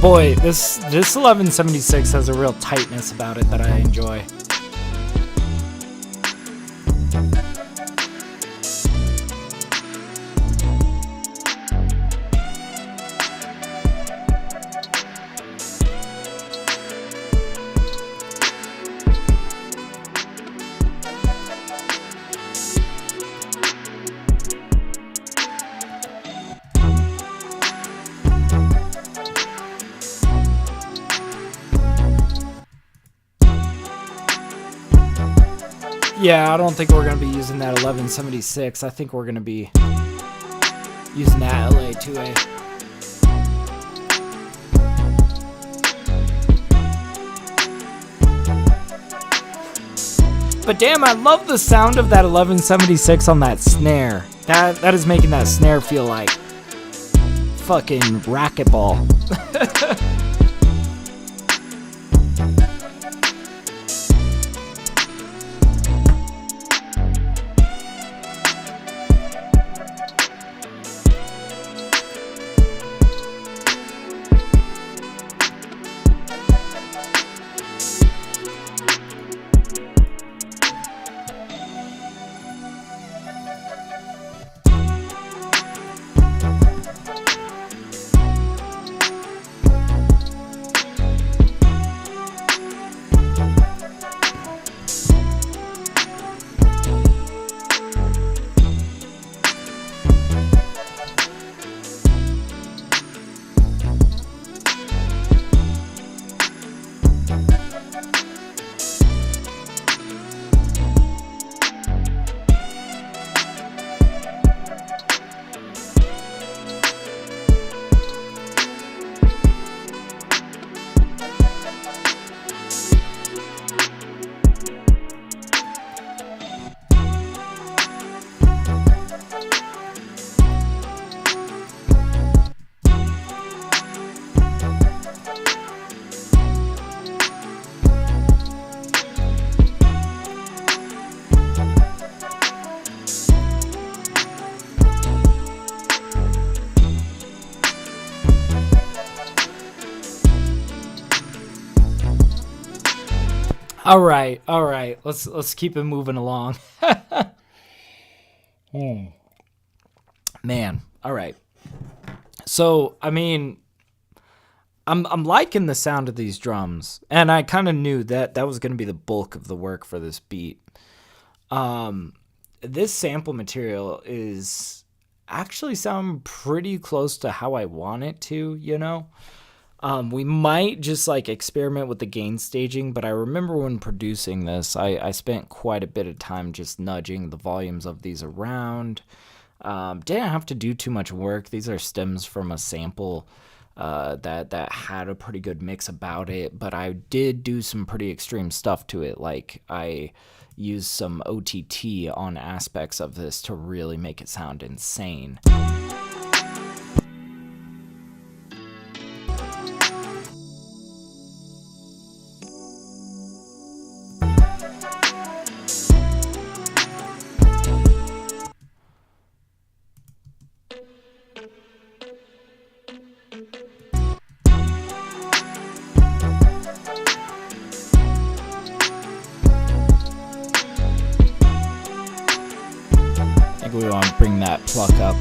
Boy, this 1176 has a real tightness about it that I enjoy. Yeah, I don't think we're going to be using that 1176. I think we're going to be using that LA2A. But damn, I love the sound of that 1176 on that snare. That is making that snare feel like fucking racquetball. All right, all right. Let's keep it moving along. Man, all right. So, I mean, I'm liking the sound of these drums, and I kind of knew that that was going to be the bulk of the work for this beat. This sample material is actually sound pretty close to how I want it to, you know? We might just like experiment with the gain staging, but I remember when producing this, I spent quite a bit of time just nudging the volumes of these around. Didn't have to do too much work. These are stems from a sample that had a pretty good mix about it, but I did do some pretty extreme stuff to it. Like I used some OTT on aspects of this to really make it sound insane. I think we want to bring that pluck up.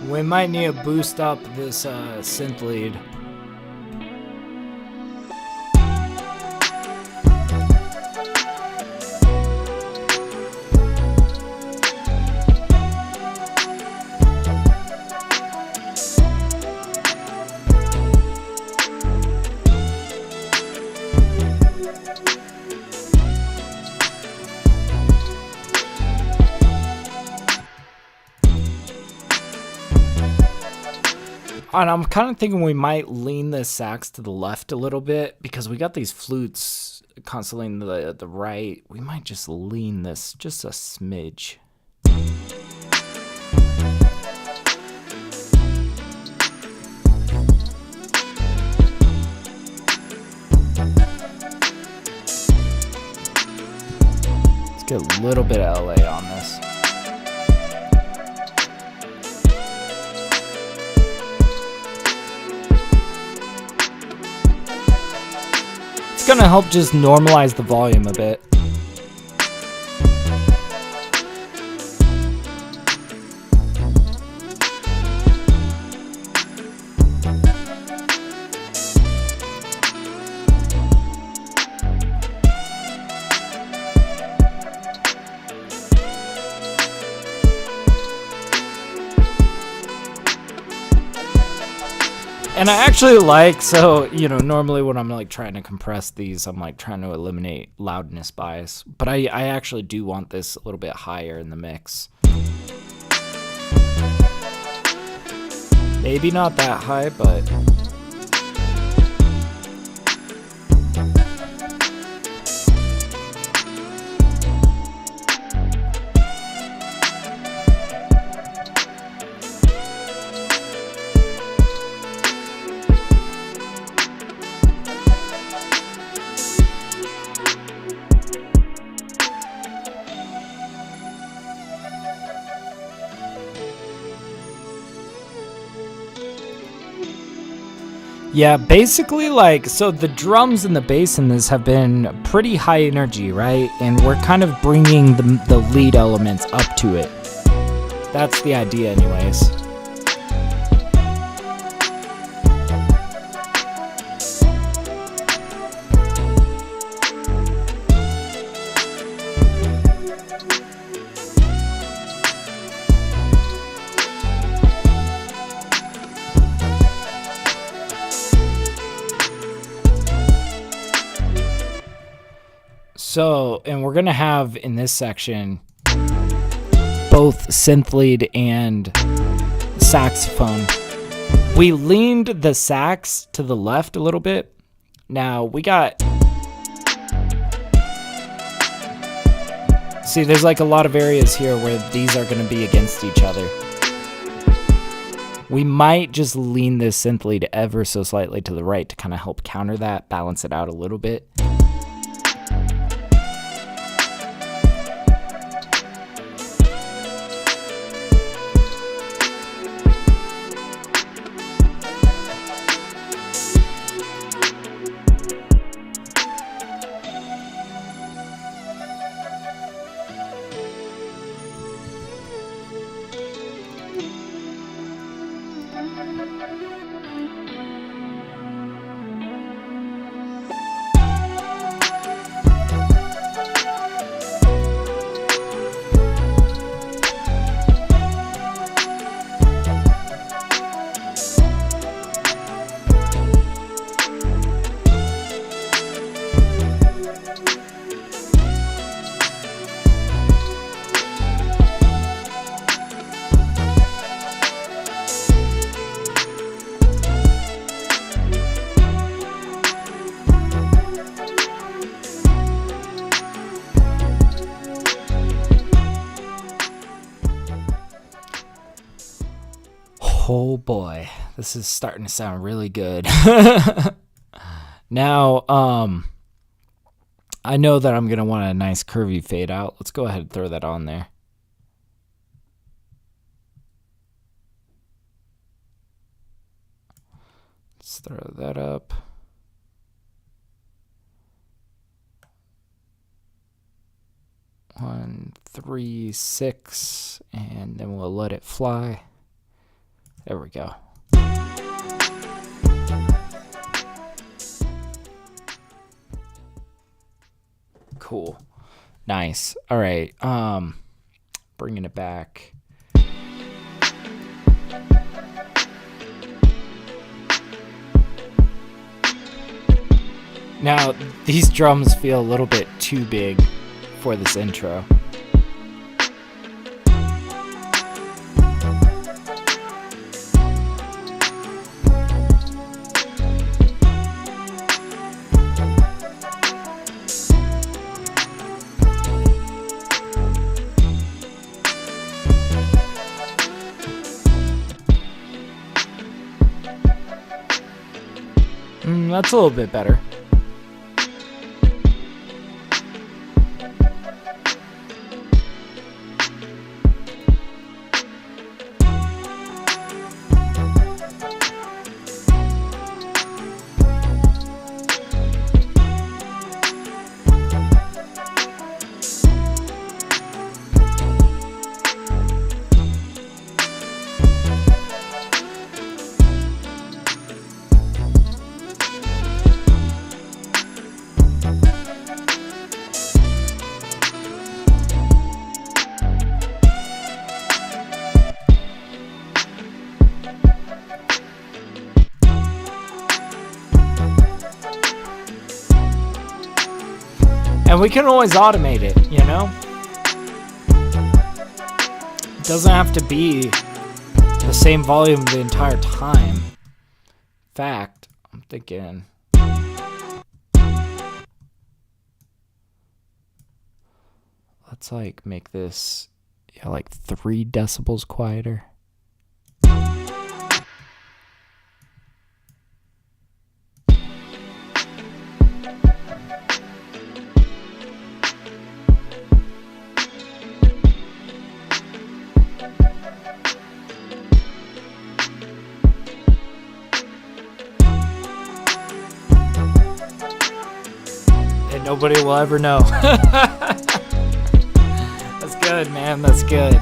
We might need to boost up this synth lead. And I'm kind of thinking we might lean this sax to the left a little bit because we got these flutes constantly in the right. We might just lean this just a smidge. Let's get a little bit of LA on this. It's gonna help just normalize the volume a bit. And I actually like, so, you know, normally when I'm like trying to compress these, I'm like trying to eliminate loudness bias. But I actually do want this a little bit higher in the mix. Maybe not that high, but... Yeah, basically, like, so the drums and the bass in this have been pretty high energy, right? And we're kind of bringing the lead elements up to it. That's the idea, anyways. So, and we're going to have in this section both synth lead and saxophone. We leaned the sax to the left a little bit. Now we got, see, there's like a lot of areas here where these are going to be against each other. We might just lean this synth lead ever so slightly to the right to kind of help counter that, balance it out a little bit. Oh boy, this is starting to sound really good. Now, I know that I'm going to want a nice curvy fade out. Let's go ahead and throw that on there. Let's throw that up. One, 3, 6, and then we'll let it fly. There we go. Cool. Nice. All right. Bringing it back. Now, these drums feel a little bit too big for this intro. That's a little bit better. And we can always automate it, you know? It doesn't have to be the same volume the entire time. In fact, I'm thinking... let's like make this like 3 decibels quieter. Nobody will ever know. That's good, man. That's good.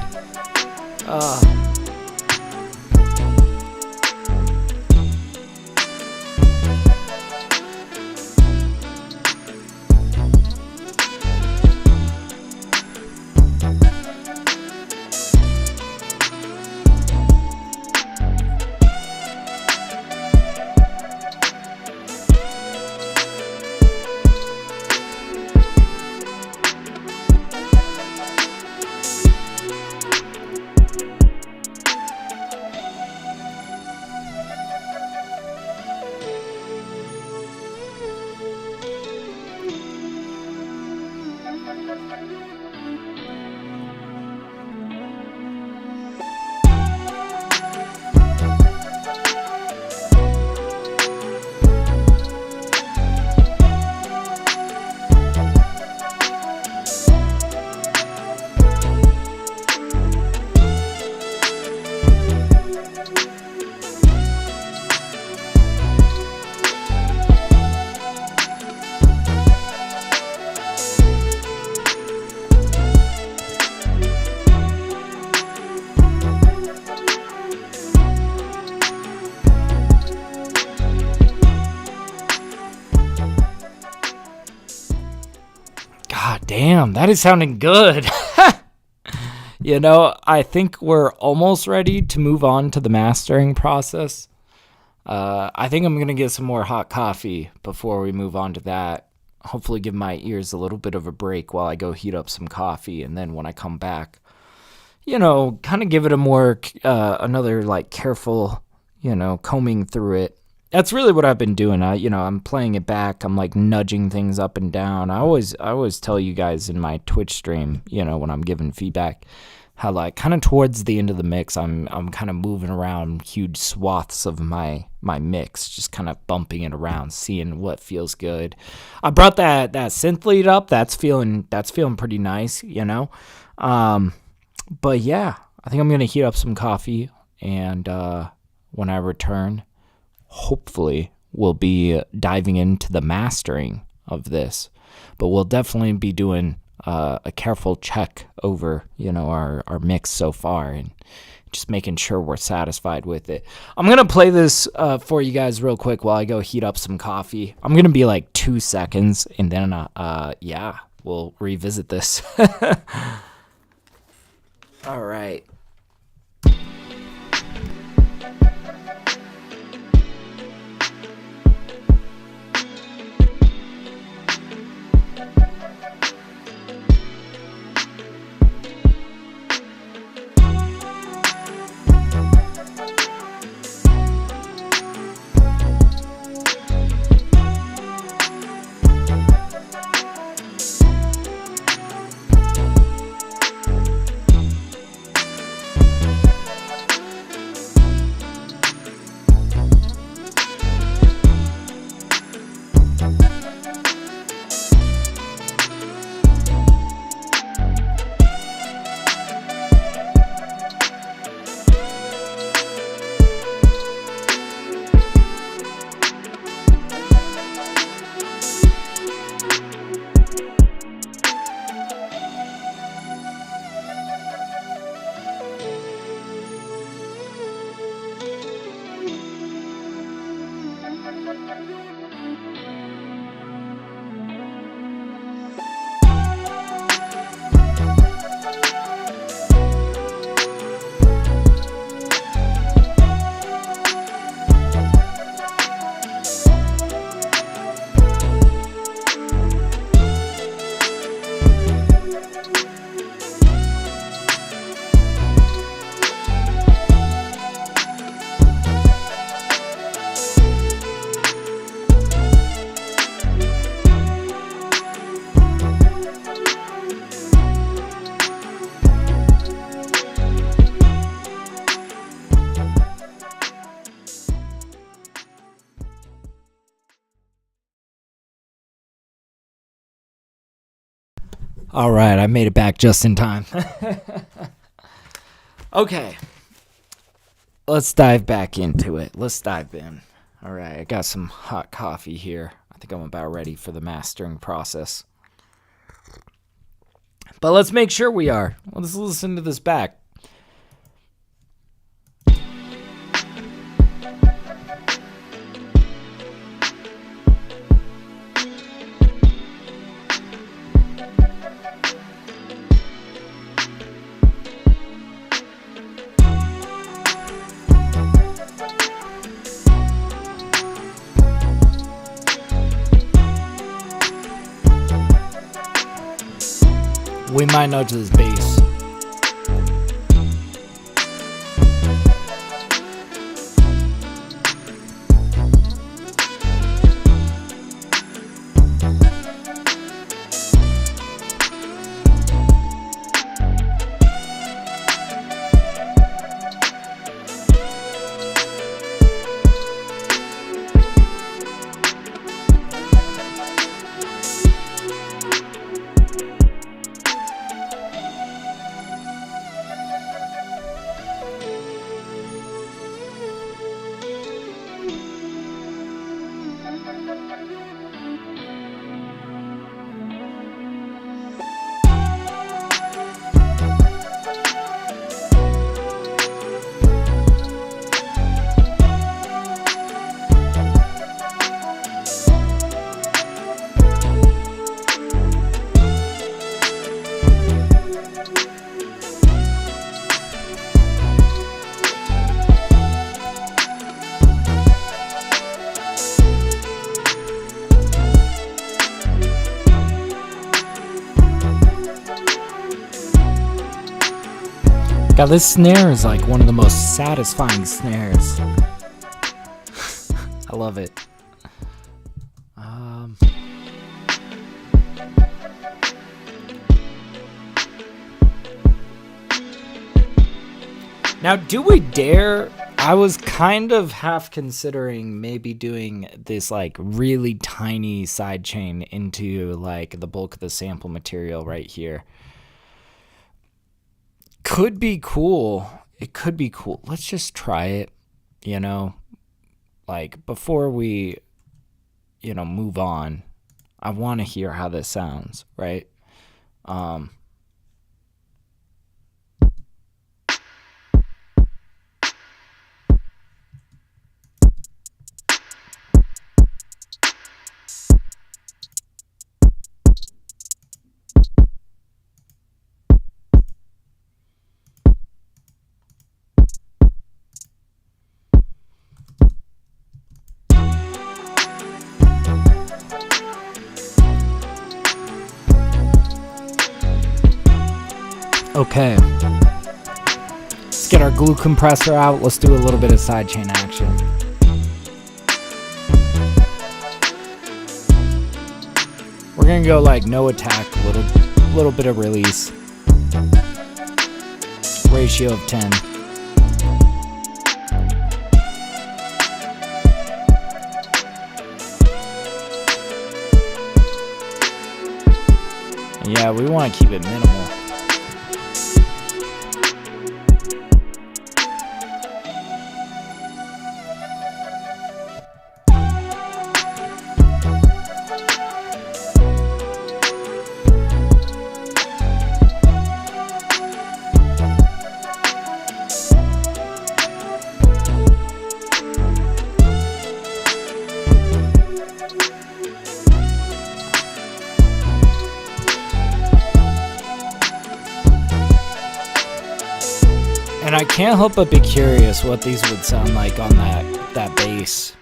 God damn, that is sounding good. You know, I think we're almost ready to move on to the mastering process. I think I'm going to get some more hot coffee before we move on to that. Hopefully give my ears a little bit of a break while I go heat up some coffee. And then when I come back, you know, kind of give it a more, another like careful, you know, combing through it. That's really what I've been doing. I'm playing it back. I'm like nudging things up and down. I always tell you guys in my Twitch stream, you know, when I'm giving feedback, how like kind of towards the end of the mix, I'm kind of moving around huge swaths of my mix, just kind of bumping it around, seeing what feels good. I brought that synth lead up. That's feeling pretty nice, you know. But yeah, I think I'm gonna heat up some coffee, and when I return, hopefully we'll be diving into the mastering of this. But we'll definitely be doing a careful check over, you know, our mix so far, and just making sure we're satisfied with it. I'm gonna play this for you guys real quick while I go heat up some coffee. I'm gonna be like 2 seconds, and then yeah, we'll revisit this. All right. All right, I made it back just in time. Okay, let's dive back into it. Let's dive in. All right, I got some hot coffee here. I think I'm about ready for the mastering process. But let's make sure we are. Let's listen to this back. We might know to this bass. God, this snare is like one of the most satisfying snares. I love it. Now, do we dare? I was kind of half considering maybe doing this like really tiny sidechain into like the bulk of the sample material right here. Could be cool. It could be cool. Let's just try it, you know, like before we, you know, move on. I want to hear how this sounds, right? Okay, let's get our glue compressor out. Let's do a little bit of sidechain action. We're gonna go like no attack, little bit of release. Ratio of 10. Yeah, we want to keep it minimal. And I can't help but be curious what these would sound like on that bass.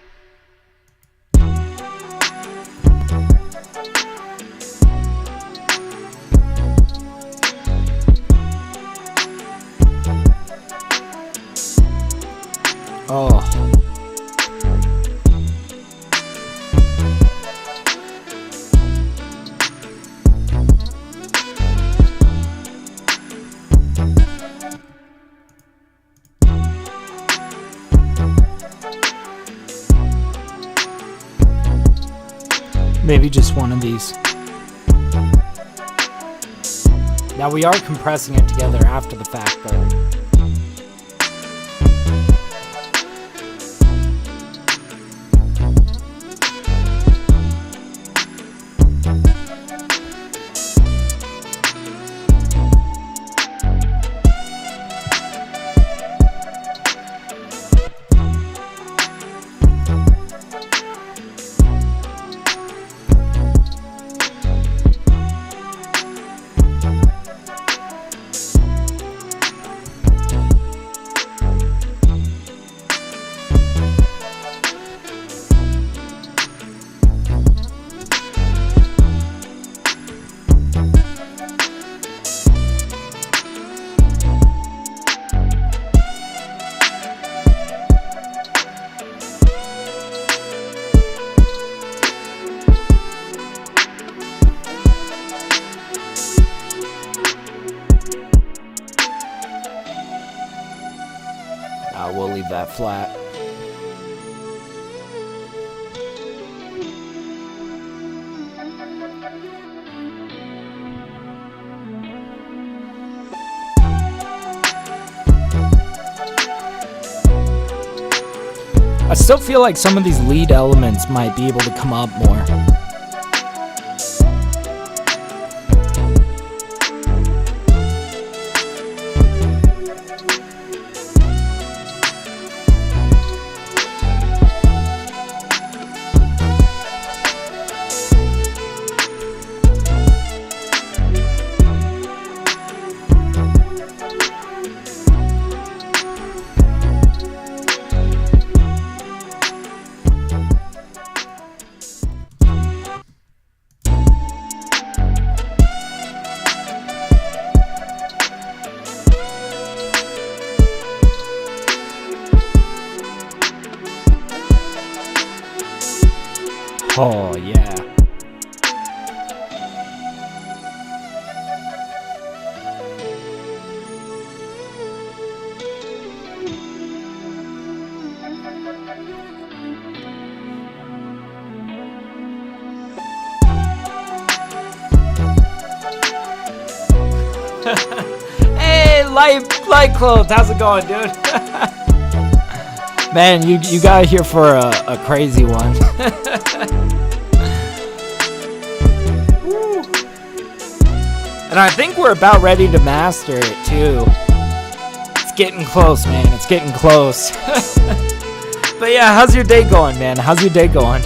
Oh. Maybe just one of these. Now we are compressing it together after the fact, though. we'll leave that flat. I still feel like some of these lead elements might be able to come up more. Oh, yeah. Hey, light clothes. How's it going, dude? Man, you got here for a crazy one. And I think we're about ready to master it too. It's getting close, man. It's getting close. But yeah, how's your day going, man? How's your day going?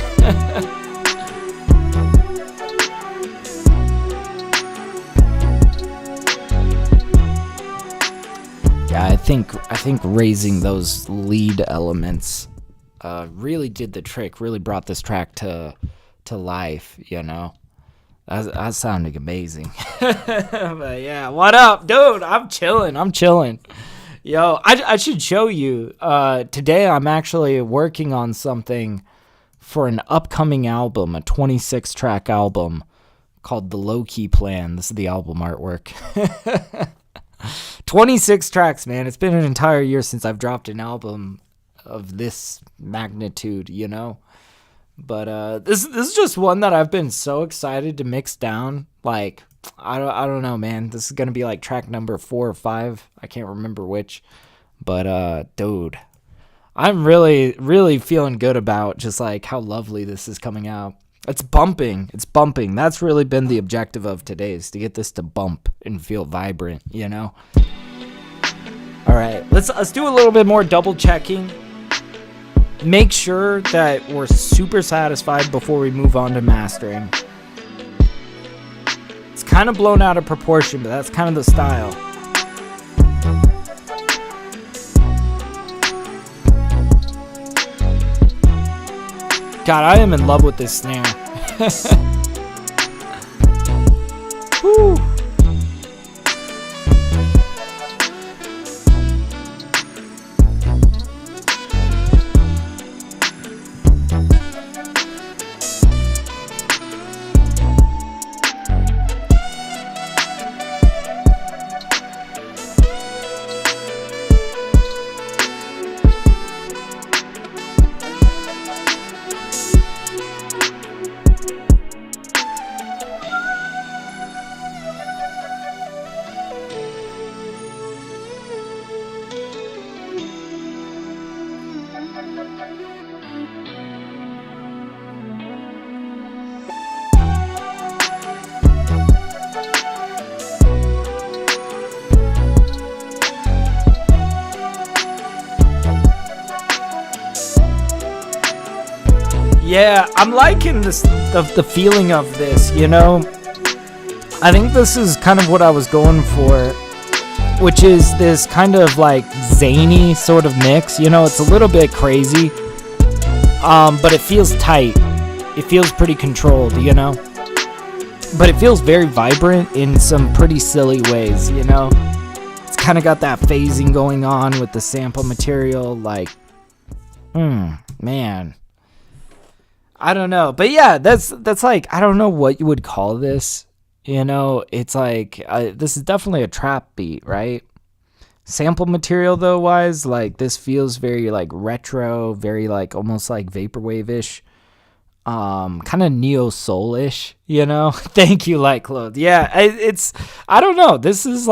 Yeah, I think raising those lead elements really did the trick. Really brought this track to life. You know. That sounded amazing. But yeah, what up, dude? I'm chilling. Yo, I should show you. Today I'm actually working on something for an upcoming album, a 26-track album called The Low Key Plan. This is the album artwork. 26 tracks, man. It's been an entire year since I've dropped an album of this magnitude, you know? But this is just one that I've been so excited to mix down. Like, I don't know, man. This is gonna be like track number 4 or 5. I can't remember which. But dude, I'm really feeling good about just like how lovely this is coming out. It's bumping. That's really been the objective of today, is to get this to bump and feel vibrant, you know? All right, let's do a little bit more double checking. Make sure that we're super satisfied before we move on to mastering. It's kind of blown out of proportion, but that's kind of the style. God, I am in love with this snare. Woo. Yeah, I'm liking this, the feeling of this, you know? I think this is kind of what I was going for, which is this kind of like zany sort of mix, you know? It's a little bit crazy, but it feels tight. It feels pretty controlled, you know? But it feels very vibrant in some pretty silly ways, you know? It's kind of got that phasing going on with the sample material, like, man. I don't know, but yeah, that's like, I don't know what you would call this, you know, it's like, this is definitely a trap beat, right? Sample material though wise, like this feels very like retro, very like almost like vaporwave-ish, kind of neo soul-ish, you know. Thank you, Light Clothes. Yeah, it's I don't know, this is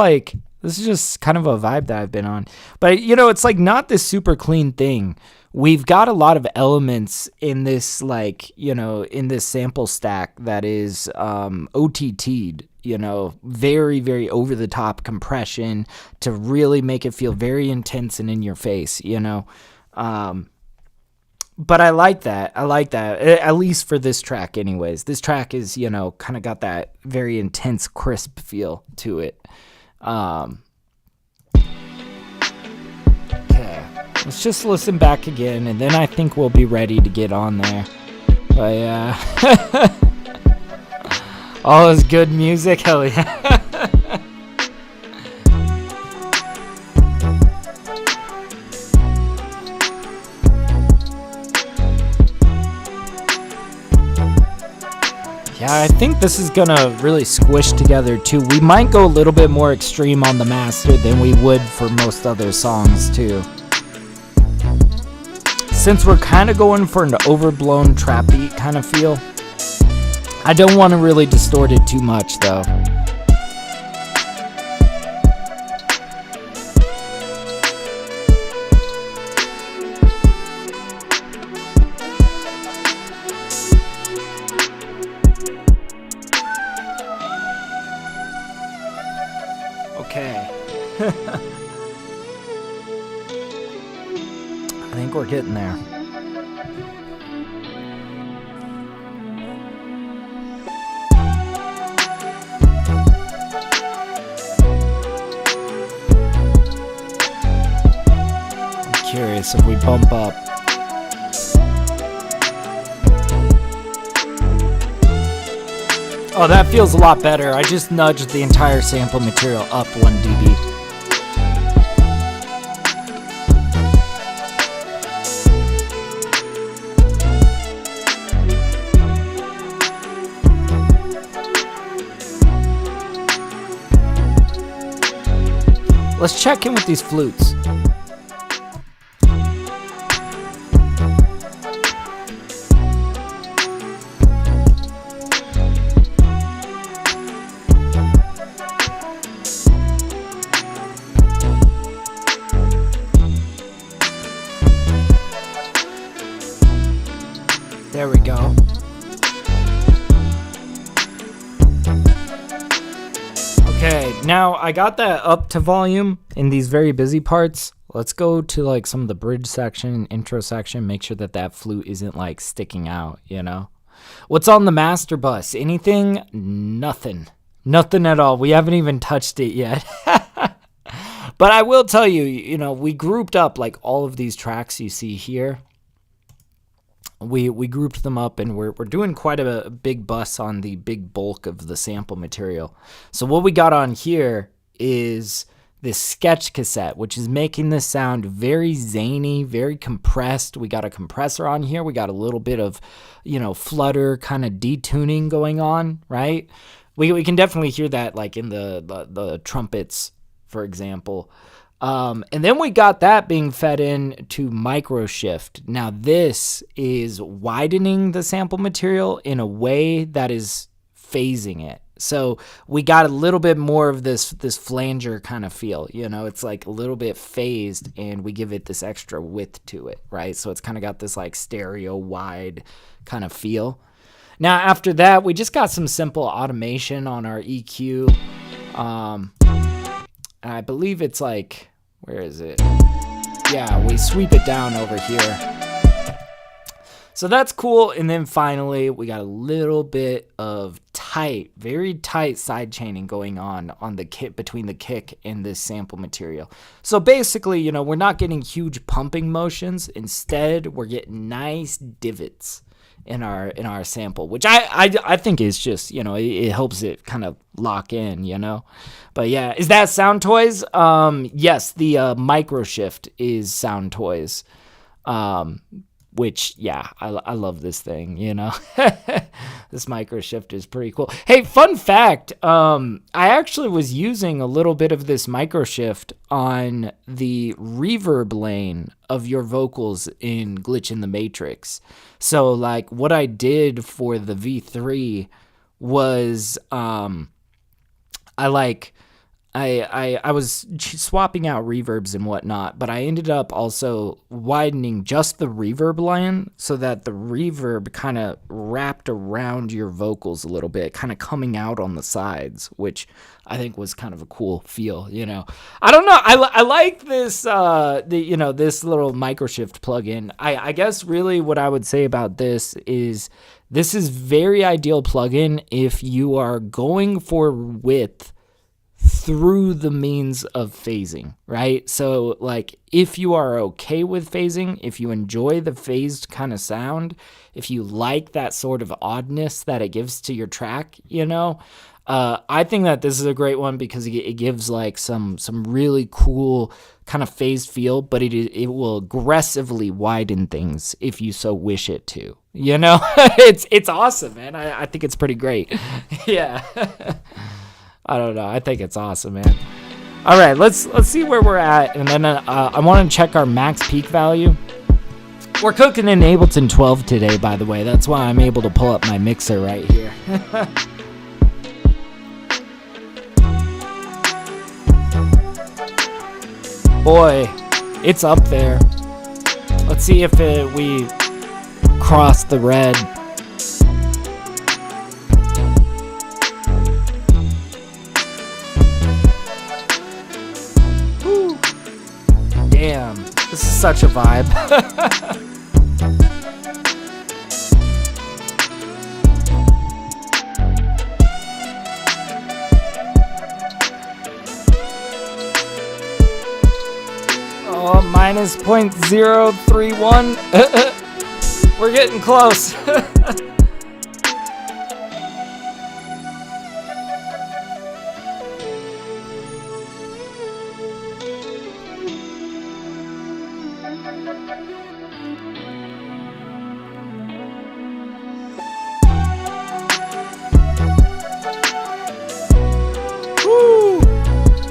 just kind of a vibe that I've been on. But you know, it's like not this super clean thing. We've got a lot of elements in this, like, you know, in this sample stack that is OTT'd, you know, very, very over the top compression to really make it feel very intense and in your face, you know. But I like that. I like that, at least for this track anyways. This track is, you know, kind of got that very intense, crisp feel to it. Okay, let's just listen back again, and then I think we'll be ready to get on there. But yeah. All this good music, hell yeah. Yeah, I think this is gonna really squish together too. We might go a little bit more extreme on the master than we would for most other songs too. Since we're kind of going for an overblown trap beat kind of feel, I don't want to really distort it too much though. Okay. I think we're getting there. I'm curious if we bump up. Oh, that feels a lot better. I just nudged the entire sample material up 1 dB. Let's check in with these flutes. There we go. Okay, now I got that up to volume in these very busy parts. Let's go to like some of the bridge section, intro section, make sure that that flute isn't like sticking out, you know? What's on the master bus? Anything? Nothing. Nothing at all. We haven't even touched it yet. But I will tell you, you know, we grouped up like all of these tracks you see here. We grouped them up, and we're doing quite a big bus on the big bulk of the sample material. So what we got on here is this sketch cassette, which is making this sound very zany, very compressed. We got a compressor on here. We got a little bit of, you know, flutter kind of detuning going on, right? We can definitely hear that like in the trumpets, for example. And then we got that being fed in to micro shift. Now this is widening the sample material in a way that is phasing it. So we got a little bit more of this flanger kind of feel, you know, it's like a little bit phased, and we give it this extra width to it, right? So it's kind of got this like stereo wide kind of feel. Now after that, we just got some simple automation on our EQ. I believe it's like, where is it? Yeah, we sweep it down over here. So that's cool. And then finally, we got a little bit of tight, very tight side chaining going on the kit, between the kick and this sample material. So basically, you know, we're not getting huge pumping motions. Instead, we're getting nice divots in our sample, which I think is just, you know, it helps it kind of lock in, you know. But yeah, is that Sound Toys? Yes, the micro shift is Sound Toys. which, yeah, I love this thing, you know. This micro shift is pretty cool. Hey, fun fact, I actually was using a little bit of this micro shift on the reverb lane of your vocals in Glitch in the Matrix. So, like, what I did for the V3 was I was swapping out reverbs and whatnot, but I ended up also widening just the reverb line so that the reverb kind of wrapped around your vocals a little bit, kind of coming out on the sides, which I think was kind of a cool feel, you know. I don't know. I like this, this little microshift plugin. I guess really what I would say about this is very ideal plugin if you are going for width through the means of phasing, right? So, like, if you are okay with phasing, if you enjoy the phased kind of sound, if you like that sort of oddness that it gives to your track, you know, I think that this is a great one because it gives like some really cool kind of phased feel, but it will aggressively widen things if you so wish it to. You know, it's awesome, man. I think it's pretty great. Yeah. I don't know. I think it's awesome, man. All right, let's see where we're at, and then I want to check our max peak value. We're cooking in Ableton 12 today, by the way. That's why I'm able to pull up my mixer right here. Boy, it's up there. Let's see if we cross the red. Damn, this is such a vibe. Oh, minus 0.031. We're getting close.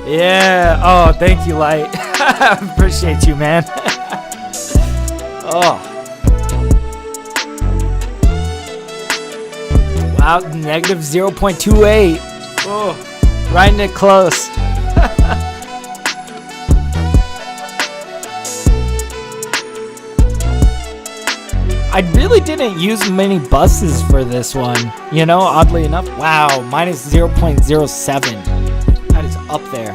Yeah. Oh, thank you, Light. Appreciate you, man. Oh. Wow, negative 0.28. Oh, riding it close. I really didn't use many buses for this one, you know, oddly enough. Wow, minus 0.07. That is up there.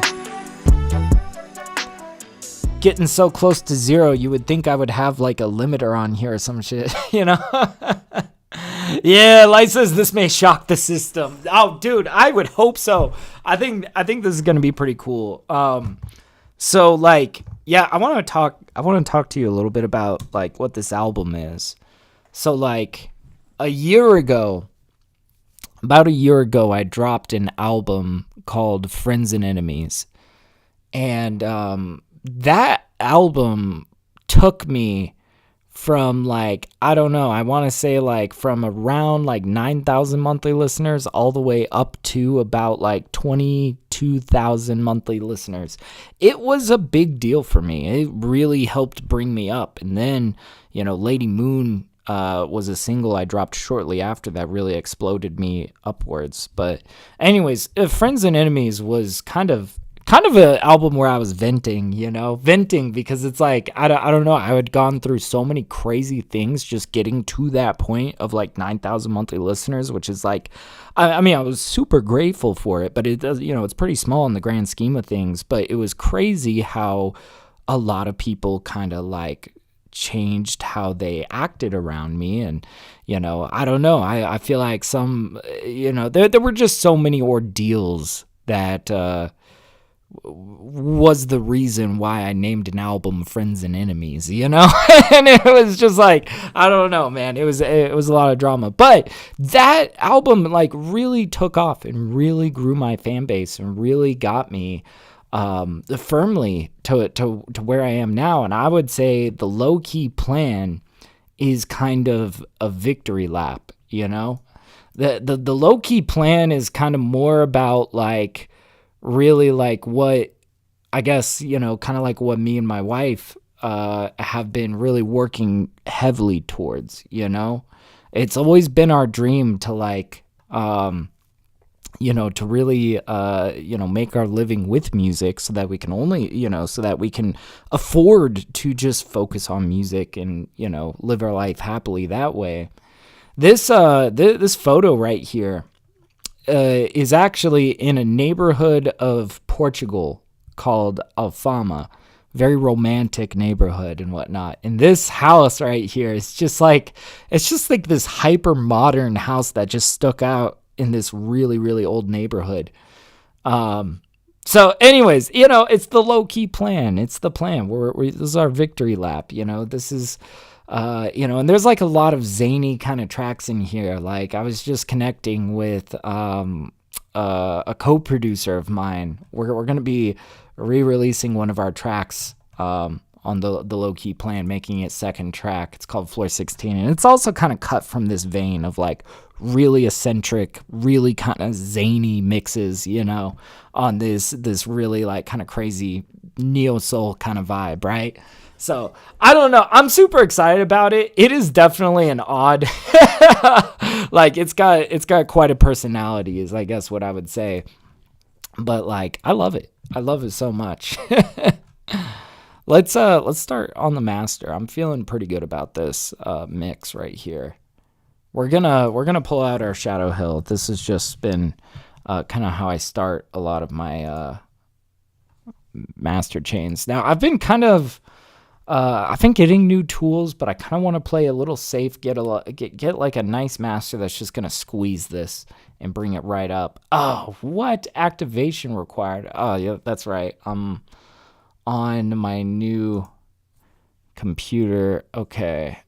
Getting so close to zero, you would think I would have like a limiter on here or some shit, you know? Yeah, Light says this may shock the system. Oh, dude, I would hope so. I think this is gonna be pretty cool. So like, yeah, I want to talk to you a little bit about like what this album is. So like about a year ago, I dropped an album called Friends and Enemies. And that album took me from like, I don't know, I want to say like from around like 9,000 monthly listeners all the way up to about like 22,000 monthly listeners. It was a big deal for me. It really helped bring me up. And then, you know, Lady Moon was a single I dropped shortly after that really exploded me upwards. But anyways, Friends and Enemies was kind of an album where I was venting because it's like, I don't know, I had gone through so many crazy things just getting to that point of like 9,000 monthly listeners, which is like, I mean, I was super grateful for it, but it does, you know, it's pretty small in the grand scheme of things. But it was crazy how a lot of people kind of like changed how they acted around me. And, you know, I don't know, I feel like some, you know, there were just so many ordeals that was the reason why I named an album Friends and Enemies, you know? And it was just like, I don't know, man, it was a lot of drama. But that album like really took off and really grew my fan base and really got me firmly to where I am now. And I would say the low-key plan is kind of a victory lap, you know? The low-key plan is kind of more about like really like what I guess, you know, kind of like what me and my wife have been really working heavily towards, you know? It's always been our dream to like you know, to really, you know, make our living with music so that we can only, you know, so that we can afford to just focus on music and, you know, live our life happily that way. This photo right here is actually in a neighborhood of Portugal called Alfama. Very romantic neighborhood and whatnot. And this house right here is just like, it's just like this hyper modern house that just stuck out in this really, really old neighborhood. So anyways, you know, it's the low key plan. It's the plan. This is our victory lap. You know, this is, you know, and there's like a lot of zany kind of tracks in here. Like I was just connecting with, a co-producer of mine. We're going to be re-releasing one of our tracks, on the low-key plan, making it second track. It's called Floor 16, and it's also kind of cut from this vein of like really eccentric, really kind of zany mixes, you know, on this really like kind of crazy neo-soul kind of vibe, right? So I don't know, I'm super excited about it. It is definitely an odd like it's got quite a personality is I guess what I would say, but like I love it so much. Let's start on the master. I'm feeling pretty good about this mix right here. We're gonna pull out our Shadow Hill. This has just been kind of how I start a lot of my master chains. Now I've been kind of I've been getting new tools, but I kind of want to play a little safe, get like a nice master that's just gonna squeeze this and bring it right up. Oh, what activation required? Oh yeah, that's right. On my new computer. Okay.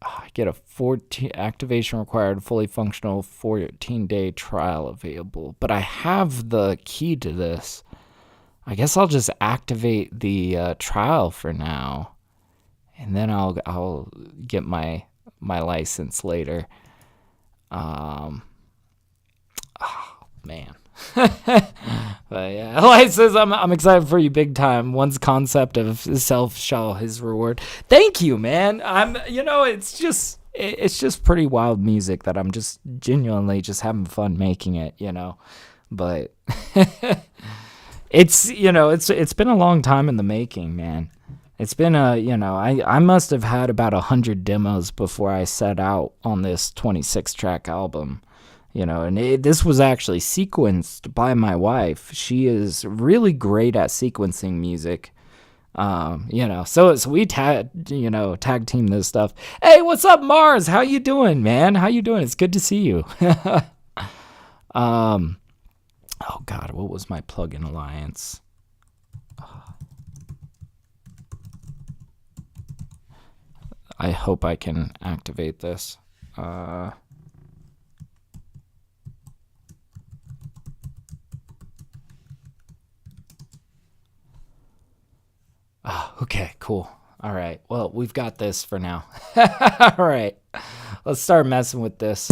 I get a 14 activation required, fully functional 14-day trial available, but I have the key to this. I guess I'll just activate the trial for now, and then I'll get my license later. Oh man. But yeah, Elias says I'm excited for you big time. One's concept of self shall his reward. Thank you, man. It's just pretty wild music that I'm just genuinely just having fun making it, you know. But it's been a long time in the making, man. It's been I must have had about 100 demos before I set out on this 26 track album. You know, and this was actually sequenced by my wife. She is really great at sequencing music. So we tag team this stuff. Hey, what's up, Mars? How you doing, man? How you doing? It's good to see you. Oh God, what was my plugin alliance? I hope I can activate this. Okay, cool. All right. Well, we've got this for now. All right. Let's start messing with this.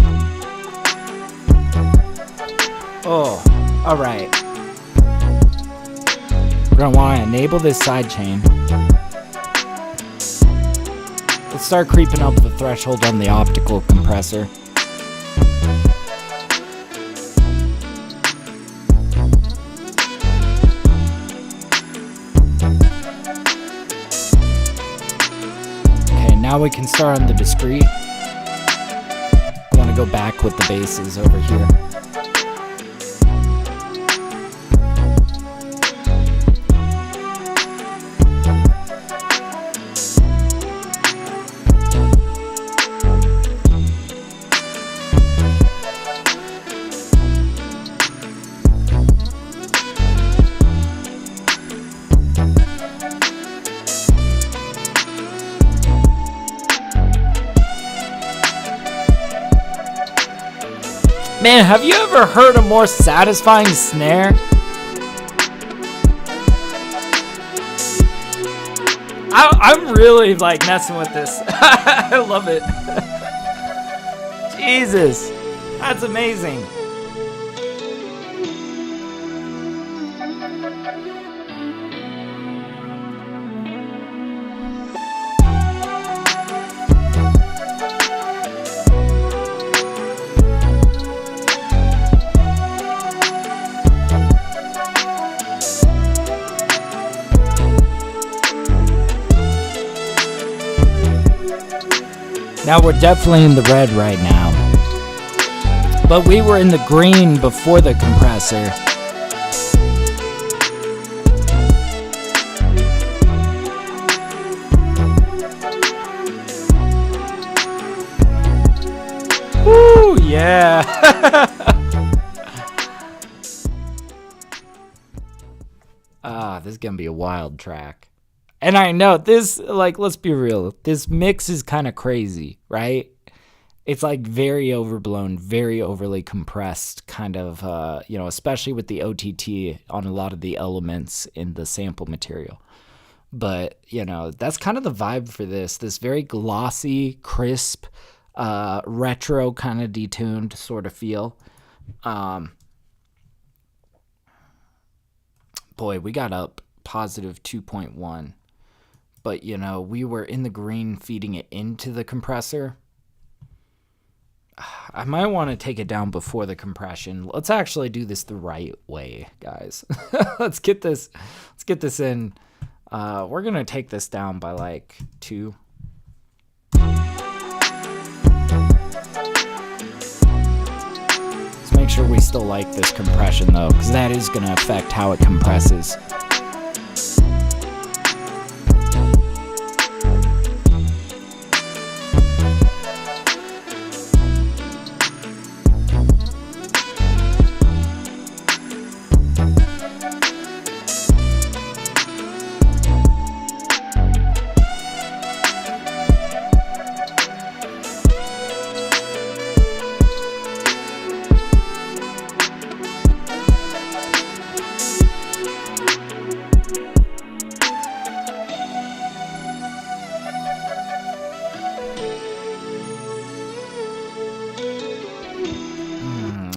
Oh, all right. We're going to want to enable this sidechain. Let's start creeping up the threshold on the optical compressor. Now we can start on the discrete. I want to go back with the basses over here. Man, have you ever heard a more satisfying snare? I'm really like messing with this. I love it. Jesus, that's amazing. Now we're definitely in the red right now, but we were in the green before the compressor. Woo, yeah. This is gonna be a wild track. And I know this, like, let's be real, this mix is kind of crazy, right? It's like very overblown, very overly compressed, kind of, especially with the OTT on a lot of the elements in the sample material. But, that's kind of the vibe for this very glossy, crisp, retro kind of detuned sort of feel. Boy, we got up positive 2.1. But, we were in the green feeding it into the compressor. I might want to take it down before the compression. Let's actually do this the right way, guys. Let's get this in. We're going to take this down by like 2. Let's make sure we still like this compression though, because that is going to affect how it compresses.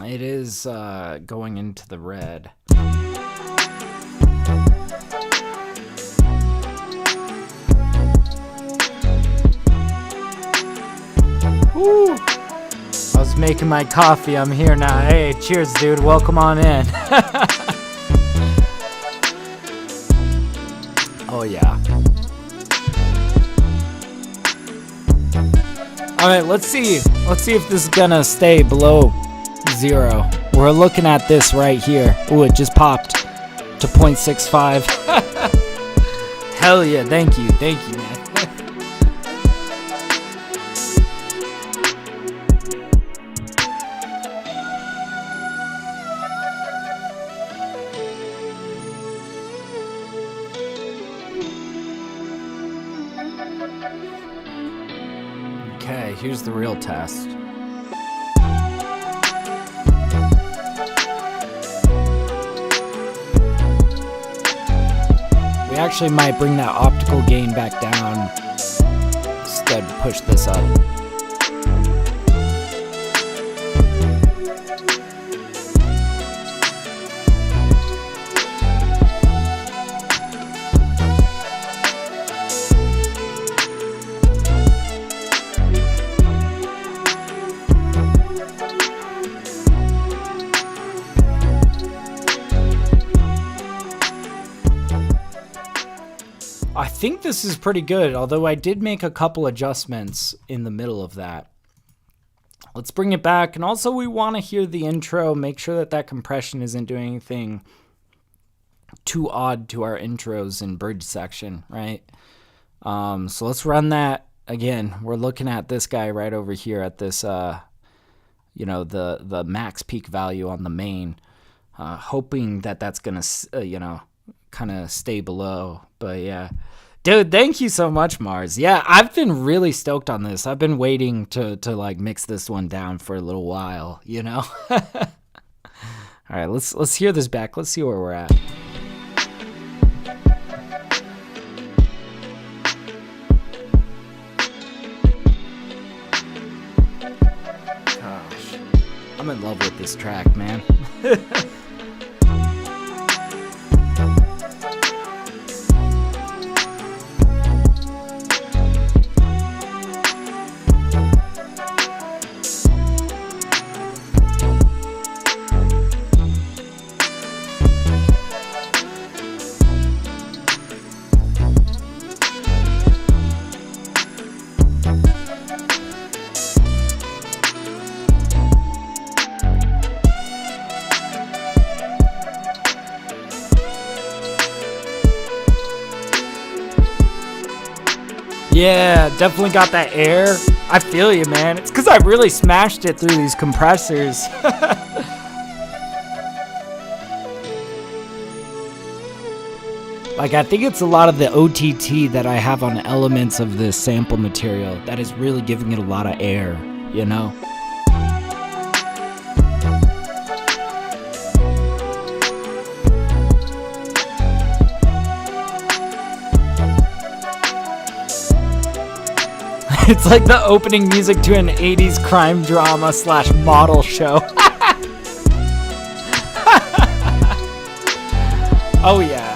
It is going into the red. Woo! I was making my coffee. I'm here now. Hey, cheers, dude. Welcome on in. Oh, yeah. All right, let's see. Let's see if this is gonna stay below 0. We're looking at this right here. Ooh, it just popped to 0.65. Hell yeah, thank you, man. Okay, here's the real test. We actually might bring that optical gain back down. Instead, push this up. I think this is pretty good, although I did make a couple adjustments in the middle of that. Let's bring it back, and also we want to hear the intro, make sure that that compression isn't doing anything too odd to our intros and bridge section, right? So let's run that again. We're looking at this guy right over here at this, the max peak value on the main, hoping that that's gonna, kind of stay below. But yeah, dude, thank you so much, Mars. Yeah, I've been really stoked on this. I've been waiting to like mix this one down for a little while, All right, let's hear this back. Let's see where we're at. in love with this track, man. Yeah, definitely got that air. I feel you, man. It's because I really smashed it through these compressors. Like, I think it's a lot of the OTT that I have on elements of this sample material that is really giving it a lot of air, you know? It's like the opening music to an 80s crime drama / model show. Oh yeah.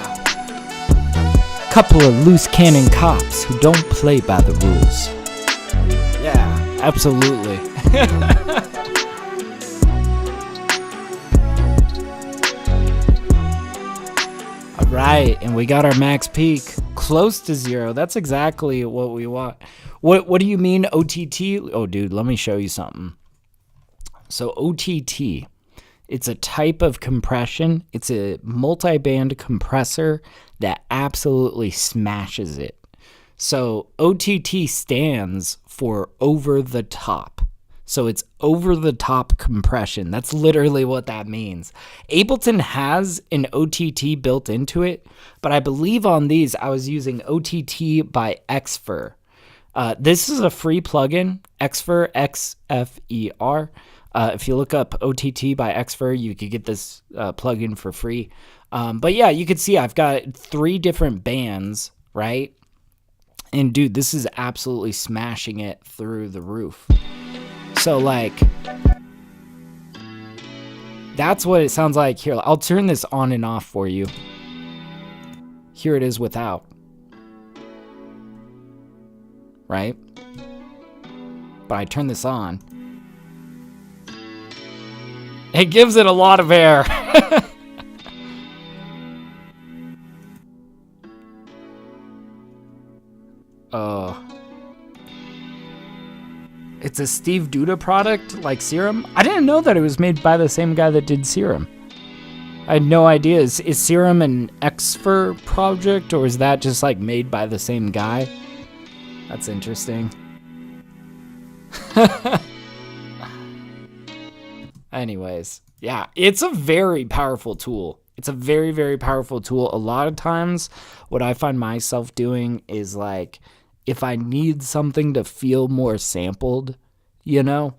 Couple of loose cannon cops who don't play by the rules. Yeah, absolutely. All right, and we got our max peak close to 0. That's exactly what we want. What do you mean OTT? Oh, dude, let me show you something. So OTT, it's a type of compression. It's a multi-band compressor that absolutely smashes it. So OTT stands for over the top. So it's over the top compression. That's literally what that means. Ableton has an OTT built into it, but I believe on these I was using OTT by Xfer. This is a free plugin, Xfer, Xfer. If you look up OTT by Xfer, you could get this plugin for free. But yeah, you can see I've got 3 different bands, right? And dude, this is absolutely smashing it through the roof. So like, that's what it sounds like here. I'll turn this on and off for you. Here it is without. Right? But I turn this on. It gives it a lot of air. Oh. It's a Steve Duda product, like Serum. I didn't know that it was made by the same guy that did Serum. I had no idea. Is Serum an Xfer project, or is that just like made by the same guy? That's interesting. Anyways, yeah, it's a very powerful tool. It's a very, very powerful tool. A lot of times what I find myself doing is like, if I need something to feel more sampled, you know,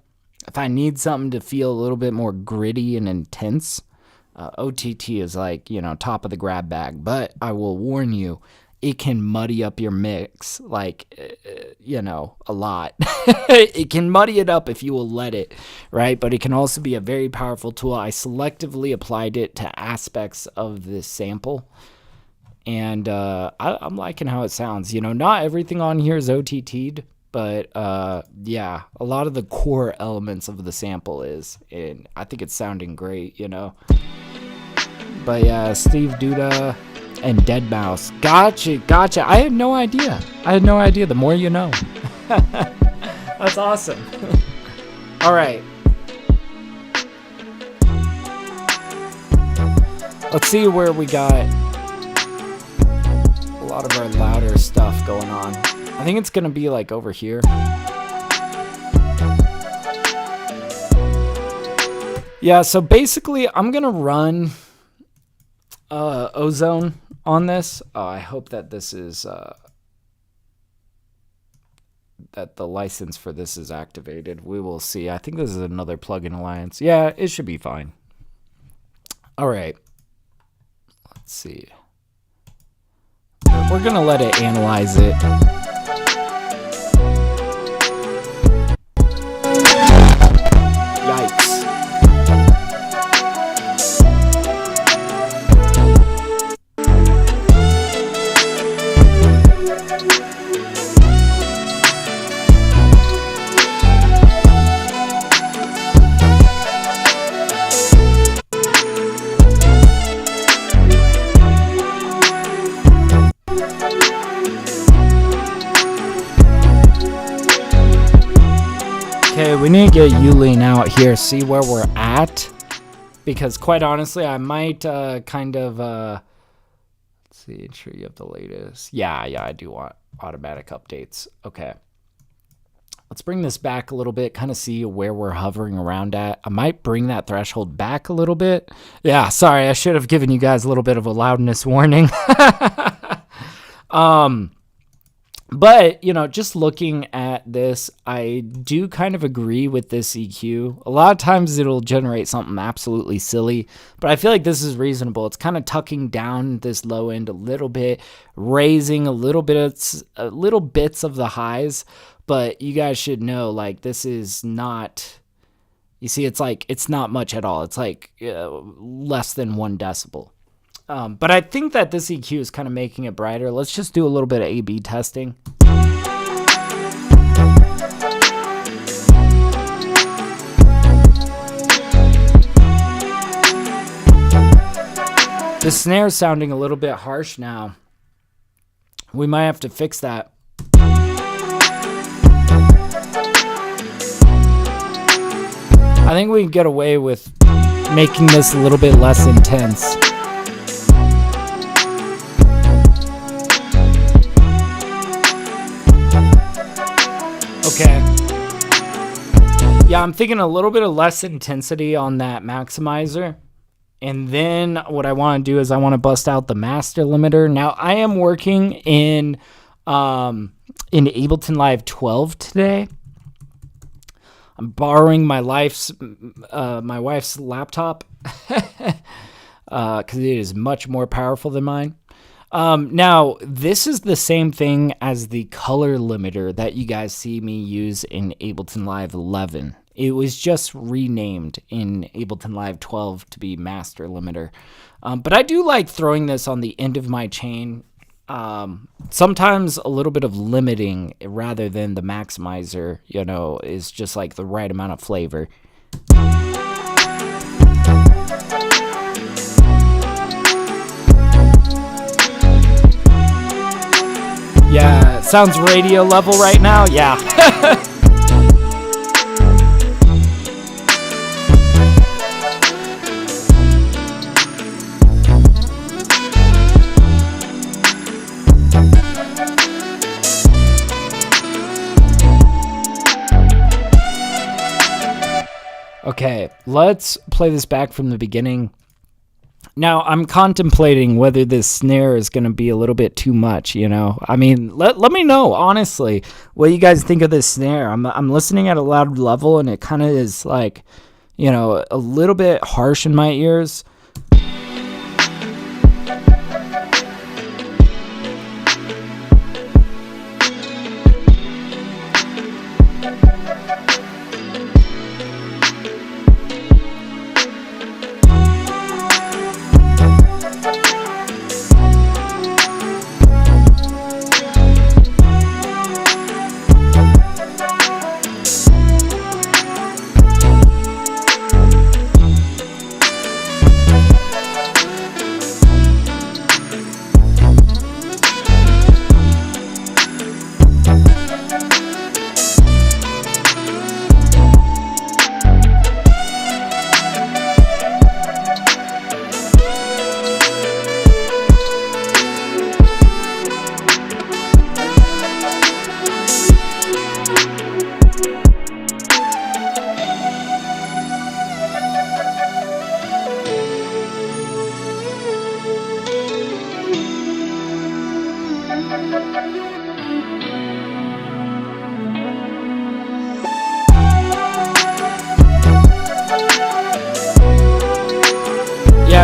if I need something to feel a little bit more gritty and intense, OTT is like, you know, top of the grab bag. But I will warn you, it can muddy up your mix, like, you know, a lot. It can muddy it up if you will let it, right? But it can also be a very powerful tool. I selectively applied it to aspects of this sample. And I'm liking how it sounds. You know, not everything on here is OTT'd, but yeah, a lot of the core elements of the sample is. And I think it's sounding great, you know. But yeah, Steve Duda and Deadmau5. Gotcha. I had no idea. The more you know. That's awesome. All right. Let's see where we got a lot of our louder stuff going on. I think it's gonna be like over here. Yeah, so basically I'm gonna run Ozone on this. I hope that this is that the license for this is activated. We will see. I think this is another plugin alliance. Yeah, it should be fine. All right, let's see. We're gonna let it analyze it. Yikes. me get Yulin out here, see where we're at. Because quite honestly, I might kind of... let's see, ensure you have the latest. Yeah, I do want automatic updates. Okay. Let's bring this back a little bit, kind of see where we're hovering around at. I might bring that threshold back a little bit. Yeah, sorry, I should have given you guys a little bit of a loudness warning. But, you know, just looking at this, I do kind of agree with this EQ. A lot of times it'll generate something absolutely silly, but I feel like this is reasonable. It's kind of tucking down this low end a little bit, raising a little bits of the highs, but you guys should know, like, this is not, you see, it's like, it's not much at all. It's like less than 1 decibel. But I think that this EQ is kind of making it brighter. Let's just do a little bit of A/B testing. The snare is sounding a little bit harsh now. We might have to fix that. I think we can get away with making this a little bit less intense. Okay. Yeah, I'm thinking a little bit of less intensity on that maximizer. And then what I want to do is I want to bust out the master limiter. Now, I am working in Ableton Live 12 today. I'm borrowing my wife's laptop because it is much more powerful than mine. Now, this is the same thing as the color limiter that you guys see me use in Ableton Live 11. It was just renamed in Ableton Live 12 to be master limiter. But I do like throwing this on the end of my chain. Sometimes a little bit of limiting rather than the maximizer, you know, is just like the right amount of flavor. Yeah, it sounds radio level right now. Yeah. Okay, let's play this back from the beginning. Now, I'm contemplating whether this snare is going to be a little bit too much, you know? I mean, let me know, honestly, what you guys think of this snare. I'm listening at a loud level, and it kind of is, like, you know, a little bit harsh in my ears.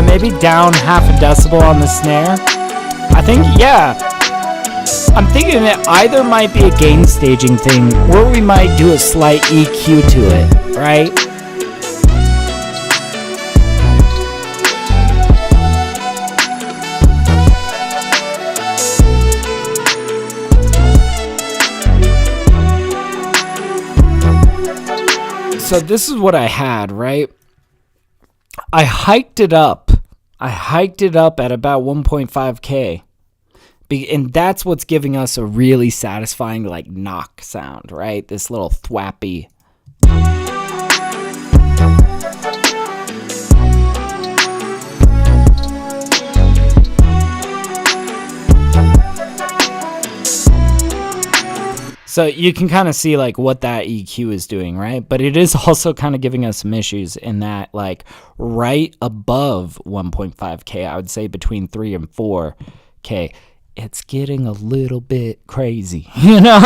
Maybe down half a decibel on the snare. I think, yeah. I'm thinking it either might be a gain staging thing, or we might do a slight EQ to it, right? So this is what I had, right? I hiked it up at about 1.5K. And that's what's giving us a really satisfying, like, knock sound, right? This little thwappy. So you can kind of see like what that EQ is doing, right? But it is also kind of giving us some issues in that like right above 1.5K, I would say between 3 and 4K, it's getting a little bit crazy, you know?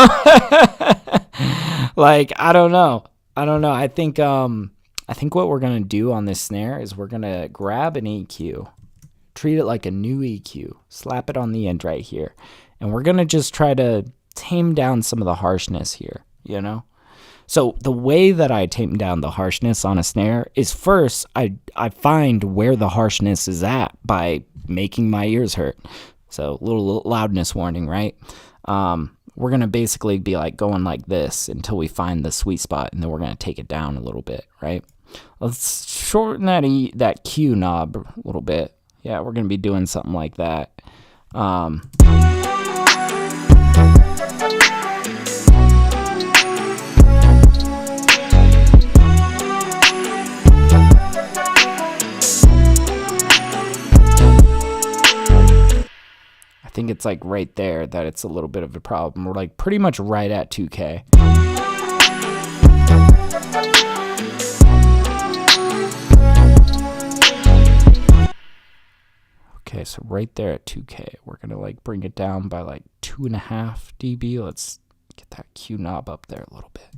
Like, I don't know. I think what we're going to do on this snare is we're going to grab an EQ, treat it like a new EQ, slap it on the end right here. And we're going to just try to tame down some of the harshness here, you know? So the way that I tame down the harshness on a snare is first I find where the harshness is at by making my ears hurt. So little loudness warning, right? We're going to basically be like going like this until we find the sweet spot, and then we're going to take it down a little bit, right? Let's shorten that Q knob a little bit. Yeah, we're going to be doing something like that. I think it's like right there that it's a little bit of a problem. We're like pretty much right at 2K. Okay, so right there at 2K, we're gonna like bring it down by like 2.5 dB. Let's get that Q knob up there a little bit.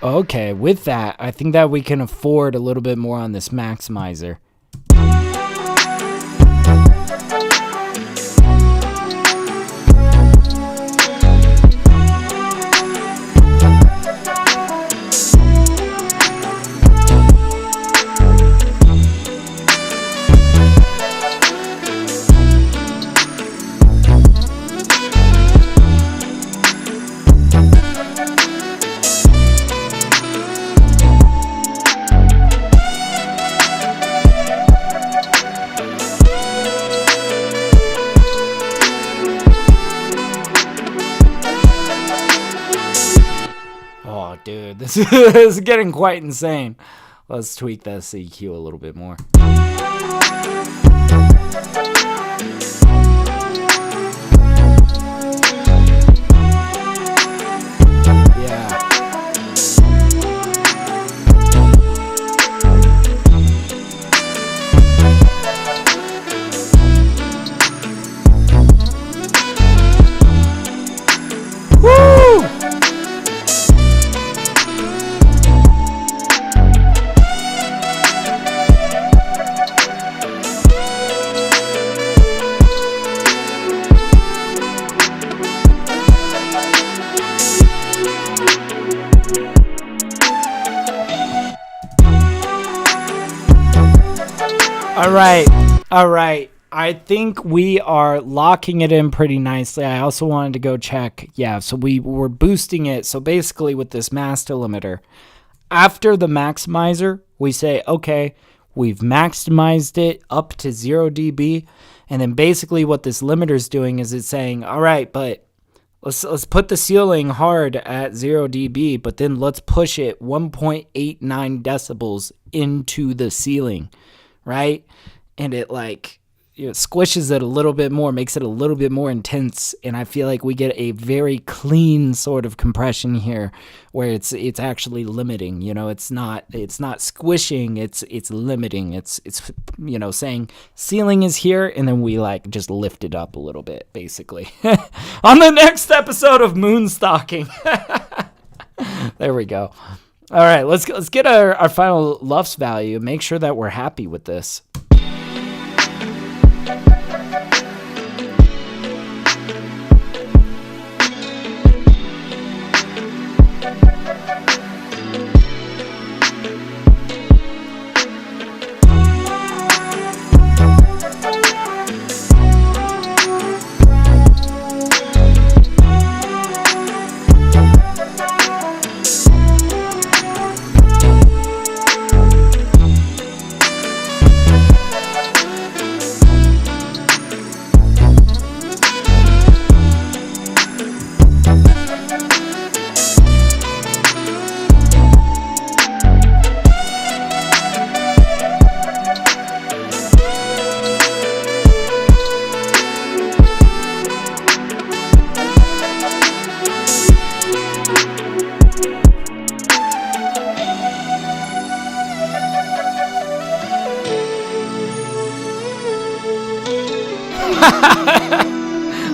Okay, with that, I think that we can afford a little bit more on this maximizer. Dude, this is getting quite insane. Let's tweak that EQ a little bit more. All right. I think we are locking it in pretty nicely. I also wanted to go check. Yeah, so we were boosting it. So basically with this master limiter, after the maximizer, we say, okay, we've maximized it up to 0 dB. And then basically what this limiter is doing is it's saying, all right, but let's put the ceiling hard at 0 dB, but then let's push it 1.89 decibels into the ceiling, right? And it like, you know, squishes it a little bit more, makes it a little bit more intense, and I feel like we get a very clean sort of compression here, where it's actually limiting. You know, it's not squishing, it's limiting. It's you know, saying ceiling is here, and then we like just lift it up a little bit, basically. On the next episode of Moonstalking. There we go. All right, let's get our final LUFS value. Make sure that we're happy with this.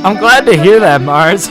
I'm glad to hear that, Mars.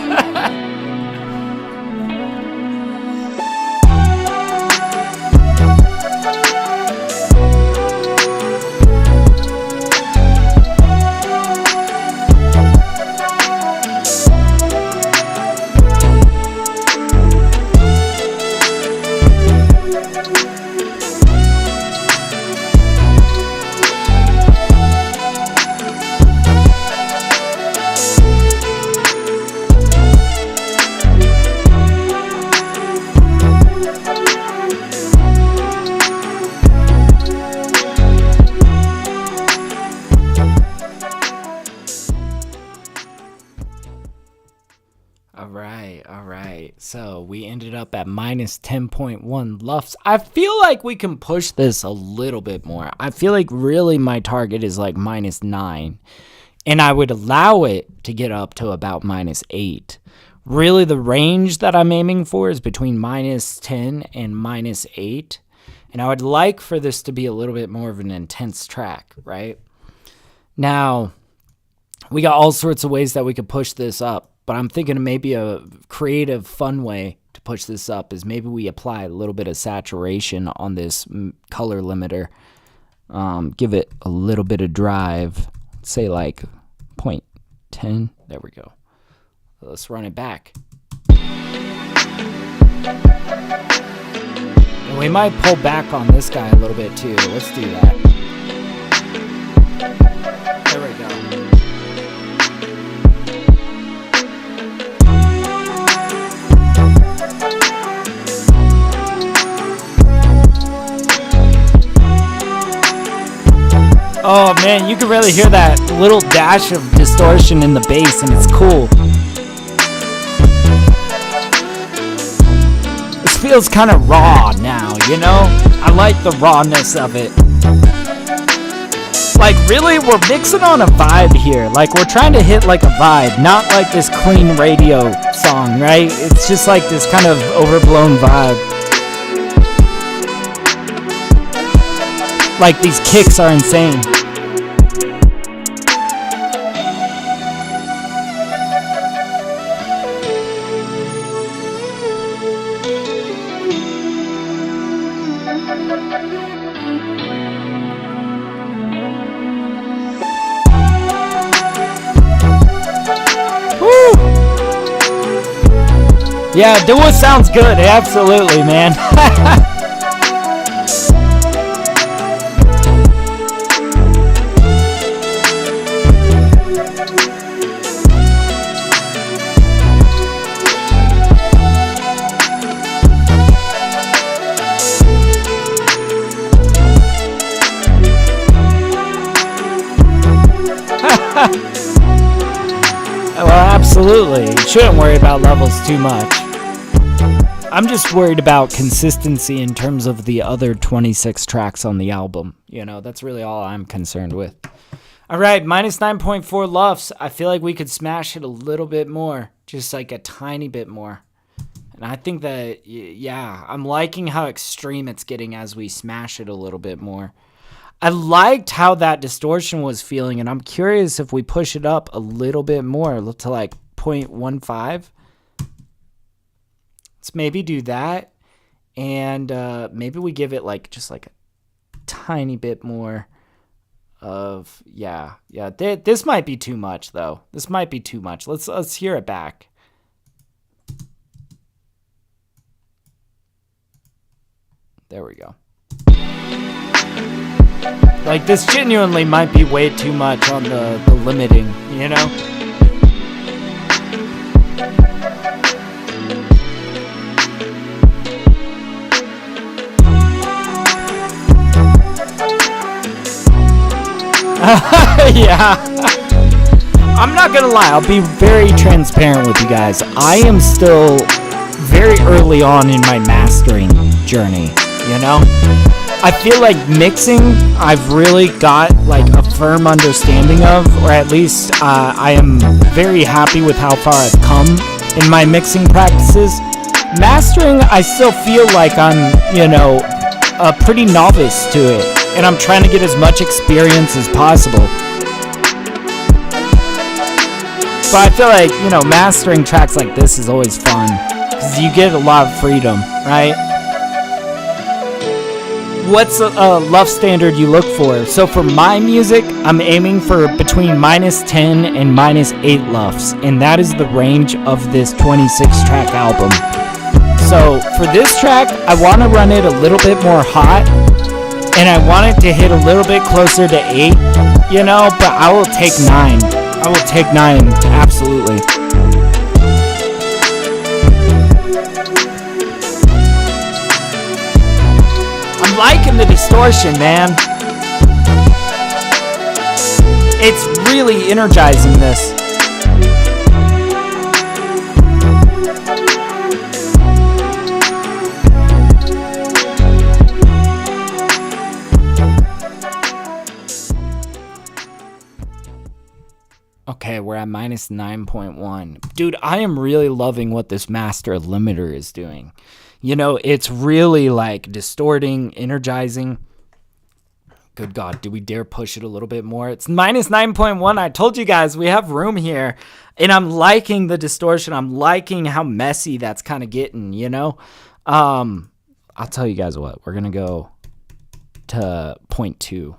All right. So we ended up at minus 10.1 LUFS. I feel like we can push this a little bit more. I feel like really my target is like minus 9. And I would allow it to get up to about minus 8. Really the range that I'm aiming for is between minus 10 and minus 8. And I would like for this to be a little bit more of an intense track, right? Now, we got all sorts of ways that we could push this up. But I'm thinking maybe a creative, fun way to push this up is maybe we apply a little bit of saturation on this color limiter. Give it a little bit of drive. Say like 0.10. There we go. Let's run it back. And we might pull back on this guy a little bit too. Let's do that. There we go. Oh man, you can really hear that little dash of distortion in the bass, and it's cool. This feels kind of raw now, you know? I like the rawness of it. Like really, we're mixing on a vibe here. Like we're trying to hit like a vibe, not like this clean radio song, right? It's just like this kind of overblown vibe. Like these kicks are insane. Woo! Yeah, duo sounds good. Absolutely, man. Well, absolutely. You shouldn't worry about levels too much. I'm just worried about consistency in terms of the other 26 tracks on the album. You know, that's really all I'm concerned with. All right, minus 9.4 LUFS. I feel like we could smash it a little bit more, just like a tiny bit more. And I think that, yeah, I'm liking how extreme it's getting as we smash it a little bit more. I liked how that distortion was feeling, and I'm curious if we push it up a little bit more to like 0.15. Let's maybe do that, and maybe we give it like just like a tiny bit more of, yeah. This might be too much though. This might be too much. Let's hear it back. There we go. Like, this genuinely might be way too much on the limiting, you know? Yeah. I'm not gonna lie, I'll be very transparent with you guys. I am still very early on in my mastering journey, you know? I feel like mixing, I've really got like a firm understanding of, or at least I am very happy with how far I've come in my mixing practices. Mastering, I still feel like I'm, you know, a pretty novice to it, and I'm trying to get as much experience as possible. But I feel like, you know, mastering tracks like this is always fun because you get a lot of freedom, right? What's a LUF standard you look for? So for my music, I'm aiming for between -10 and -8 LUFs, and that is the range of this 26-track album. So for this track, I want to run it a little bit more hot, and I want it to hit a little bit closer to 8, you know, but I will take 9. I will take 9, absolutely. I'm liking the distortion, man. It's really energizing this. Okay, we're at -9.1. Dude, I am really loving what this master limiter is doing. You know, it's really like distorting, energizing. Good God, do we dare push it a little bit more? It's -9.1. I told you guys we have room here. And I'm liking the distortion. I'm liking how messy that's kind of getting, you know? I'll tell you guys what. We're going to go to 0.2.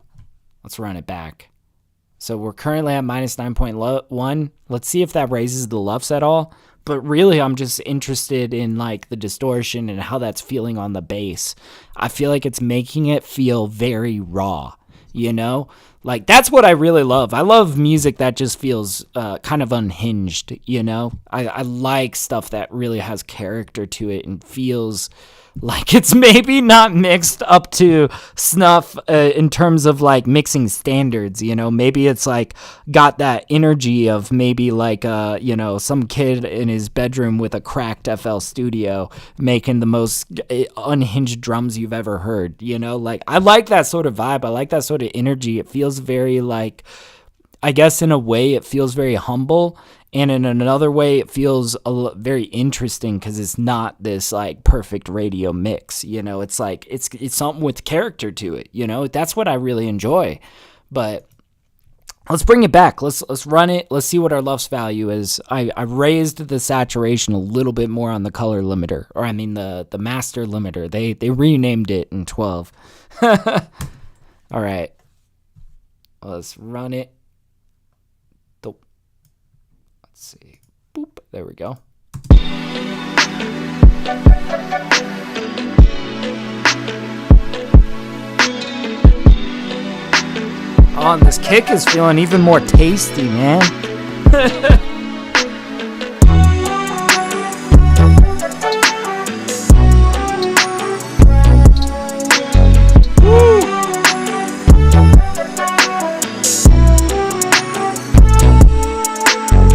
Let's run it back. So we're currently at -9.1. Let's see if that raises the LUFs at all. But really, I'm just interested in like the distortion and how that's feeling on the bass. I feel like it's making it feel very raw, you know? Like, that's what I really love. I love music that just feels kind of unhinged, you know? I like stuff that really has character to it and feels like it's maybe not mixed up to snuff in terms of like mixing standards, you know? Maybe it's like got that energy of maybe like you know, some kid in his bedroom with a cracked FL Studio making the most unhinged drums you've ever heard, you know? Like, I like that sort of vibe. I like that sort of energy. It feels very like, I guess in a way it feels very humble, and in another way it feels very interesting because it's not this like perfect radio mix, you know? It's like it's something with character to it, you know? That's what I really enjoy. But let's bring it back. Let's run it. Let's see what our LUFS value is. I raised the saturation a little bit more on the color limiter, or I mean the master limiter. They renamed it in 12. All right, let's run it. Let's see. Boop. There we go. Oh, and this kick is feeling even more tasty, man.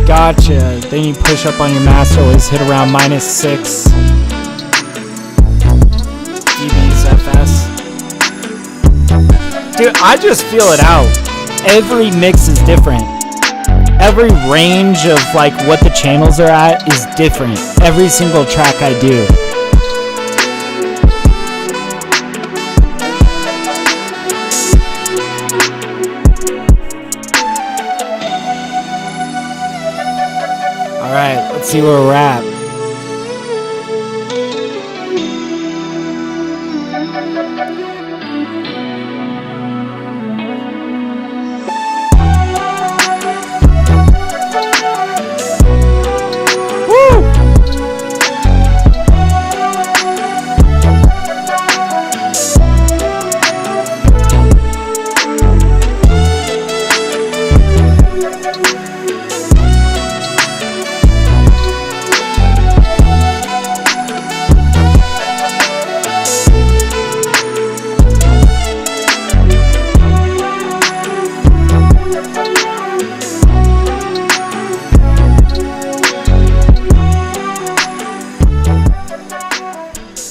Gotcha. Then you push up on your master, always hit around -6 dBs FS. Dude, I just feel it out. Every mix is different. Every range of like what the channels are at is different. Every single track I do. Alright, let's see where we're at.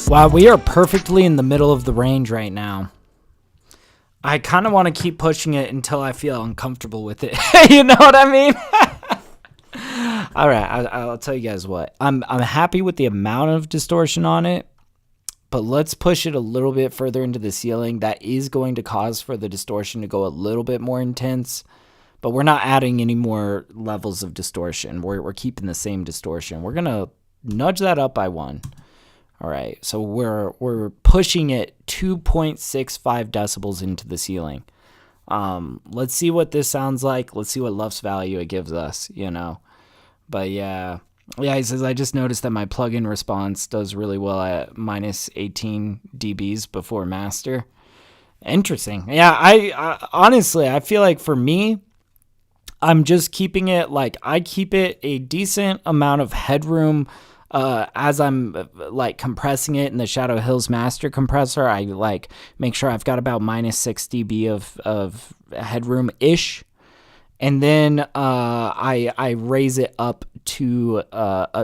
Wow, we are perfectly in the middle of the range right now. I kind of want to keep pushing it until I feel uncomfortable with it. You know what I mean? All right, I'll tell you guys what. I'm happy with the amount of distortion on it, but let's push it a little bit further into the ceiling. That is going to cause for the distortion to go a little bit more intense. but we're not adding any more levels of distortion. We're keeping the same distortion. We're gonna nudge that up by 1. All right, so we're pushing it 2.65 decibels into the ceiling. Let's see what this sounds like. Let's see what LUFS value it gives us, you know. But yeah, he says, I just noticed that my plugin response does really well at minus 18 dBs before master. Interesting. Yeah, I honestly, I feel like for me, I'm just keeping it like, I keep it a decent amount of headroom as I'm like compressing it in the Shadow Hills master compressor. I like make sure I've got about minus 6 dB of headroom ish. And then I raise it up to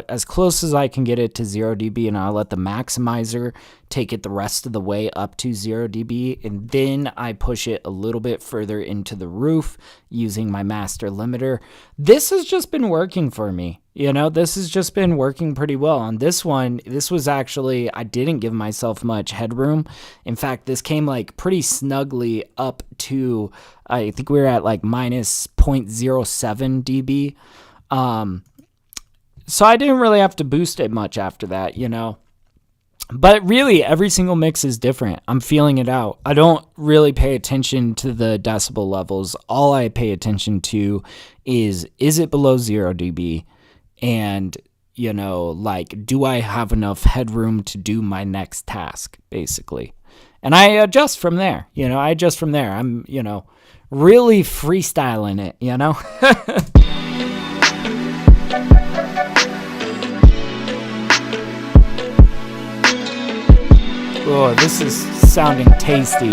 as close as I can get it to 0 dB, and I'll let the maximizer take it the rest of the way up to 0 dB, and then I push it a little bit further into the roof using my master limiter. This has just been working for me. You know, this has just been working pretty well. On this one, this was actually, I didn't give myself much headroom. In fact, this came like pretty snugly up to, I think we were at like minus 0.07 dB. So I didn't really have to boost it much after that, you know. But really, every single mix is different. I'm feeling it out. I don't really pay attention to the decibel levels. All I pay attention to is it below 0 dB? And, you know, like, do I have enough headroom to do my next task, basically? And I adjust from there. You know, I adjust from there. I'm, you know, really freestyling it, you know? Oh, this is sounding tasty.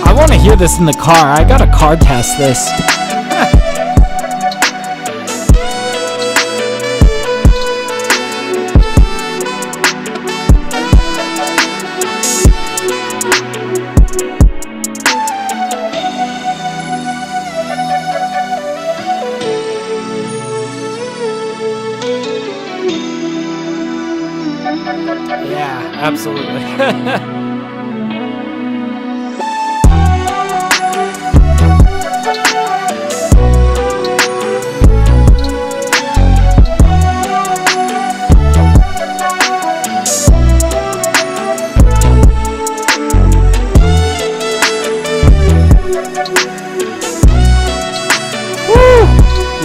I want to hear this in the car. I gotta car test this. Yeah, absolutely.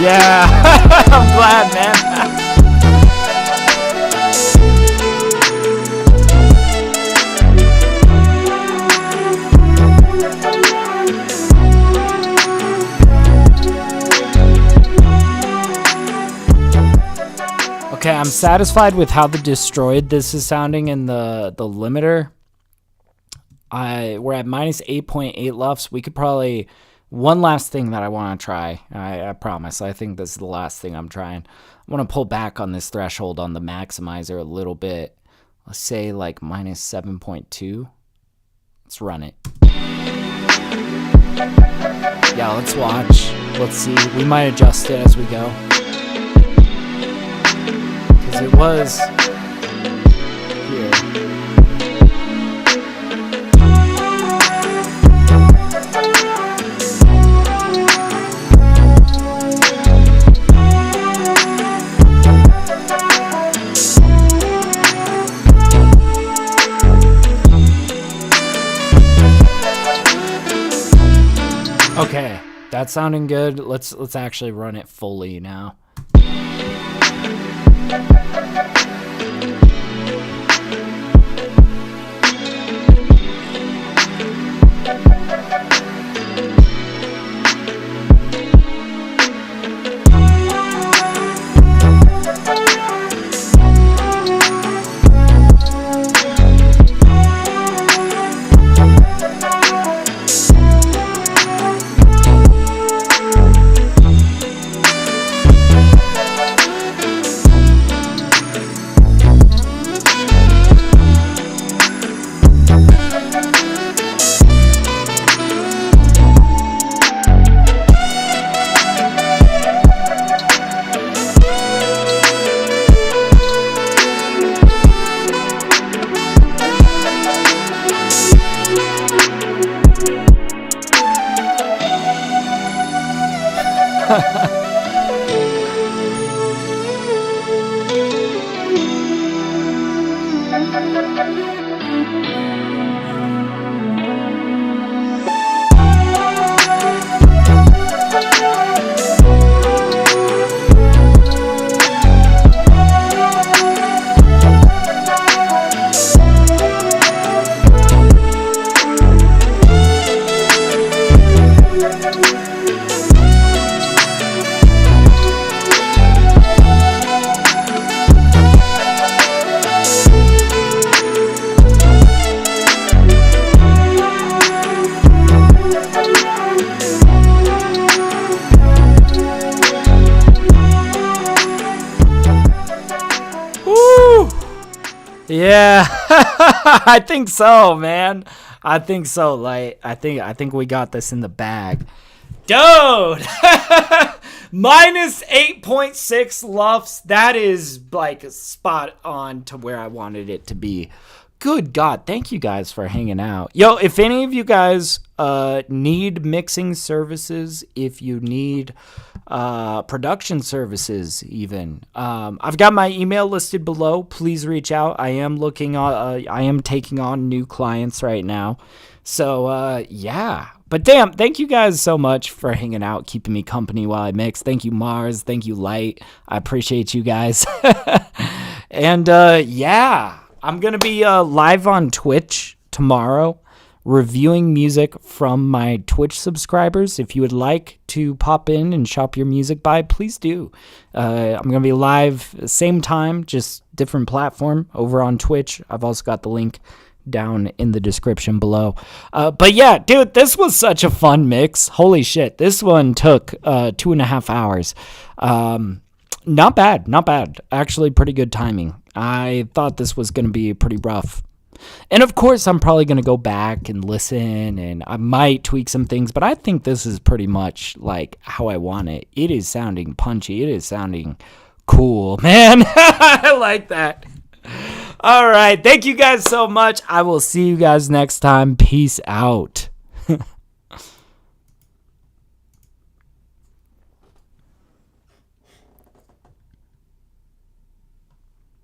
Yeah, I'm glad, man. Okay, I'm satisfied with how the destroyed this is sounding in the limiter. We're at minus 8.8 LUFS. We could probably... One last thing that I want to try, I promise, I think this is the last thing I'm trying. I want to pull back on this threshold on the maximizer a little bit. Let's say like minus 7.2. Let's run it. Yeah, let's watch. Let's see. We might adjust it as we go. Because it was here. Okay, that's sounding good. Let's actually run it fully now. Yeah, I think so, man. I think so. Like, I think we got this in the bag, dude. Minus 8.6 lufs. That is like spot on to where I wanted it to be. Good God, thank you guys for hanging out. Yo, if any of you guys need mixing services, if you need production services even, I've got my email listed below. Please reach out. I am taking on new clients right now. So, yeah. But damn, thank you guys so much for hanging out, keeping me company while I mix. Thank you, Mars. Thank you, Light. I appreciate you guys. And, yeah. I'm going to be live on Twitch tomorrow reviewing music from my Twitch subscribers. If you would like to pop in and shop your music by, please do. I'm going to be live same time, just different platform over on Twitch. I've also got the link down in the description below. But yeah, dude, this was such a fun mix. Holy shit. This one took 2.5 hours. Not bad. Actually, pretty good timing. I thought this was going to be pretty rough. And of course, I'm probably going to go back and listen, and I might tweak some things, but I think this is pretty much like how I want it. It is sounding punchy. It is sounding cool, man. I like that. All right. Thank you guys so much. I will see you guys next time. Peace out.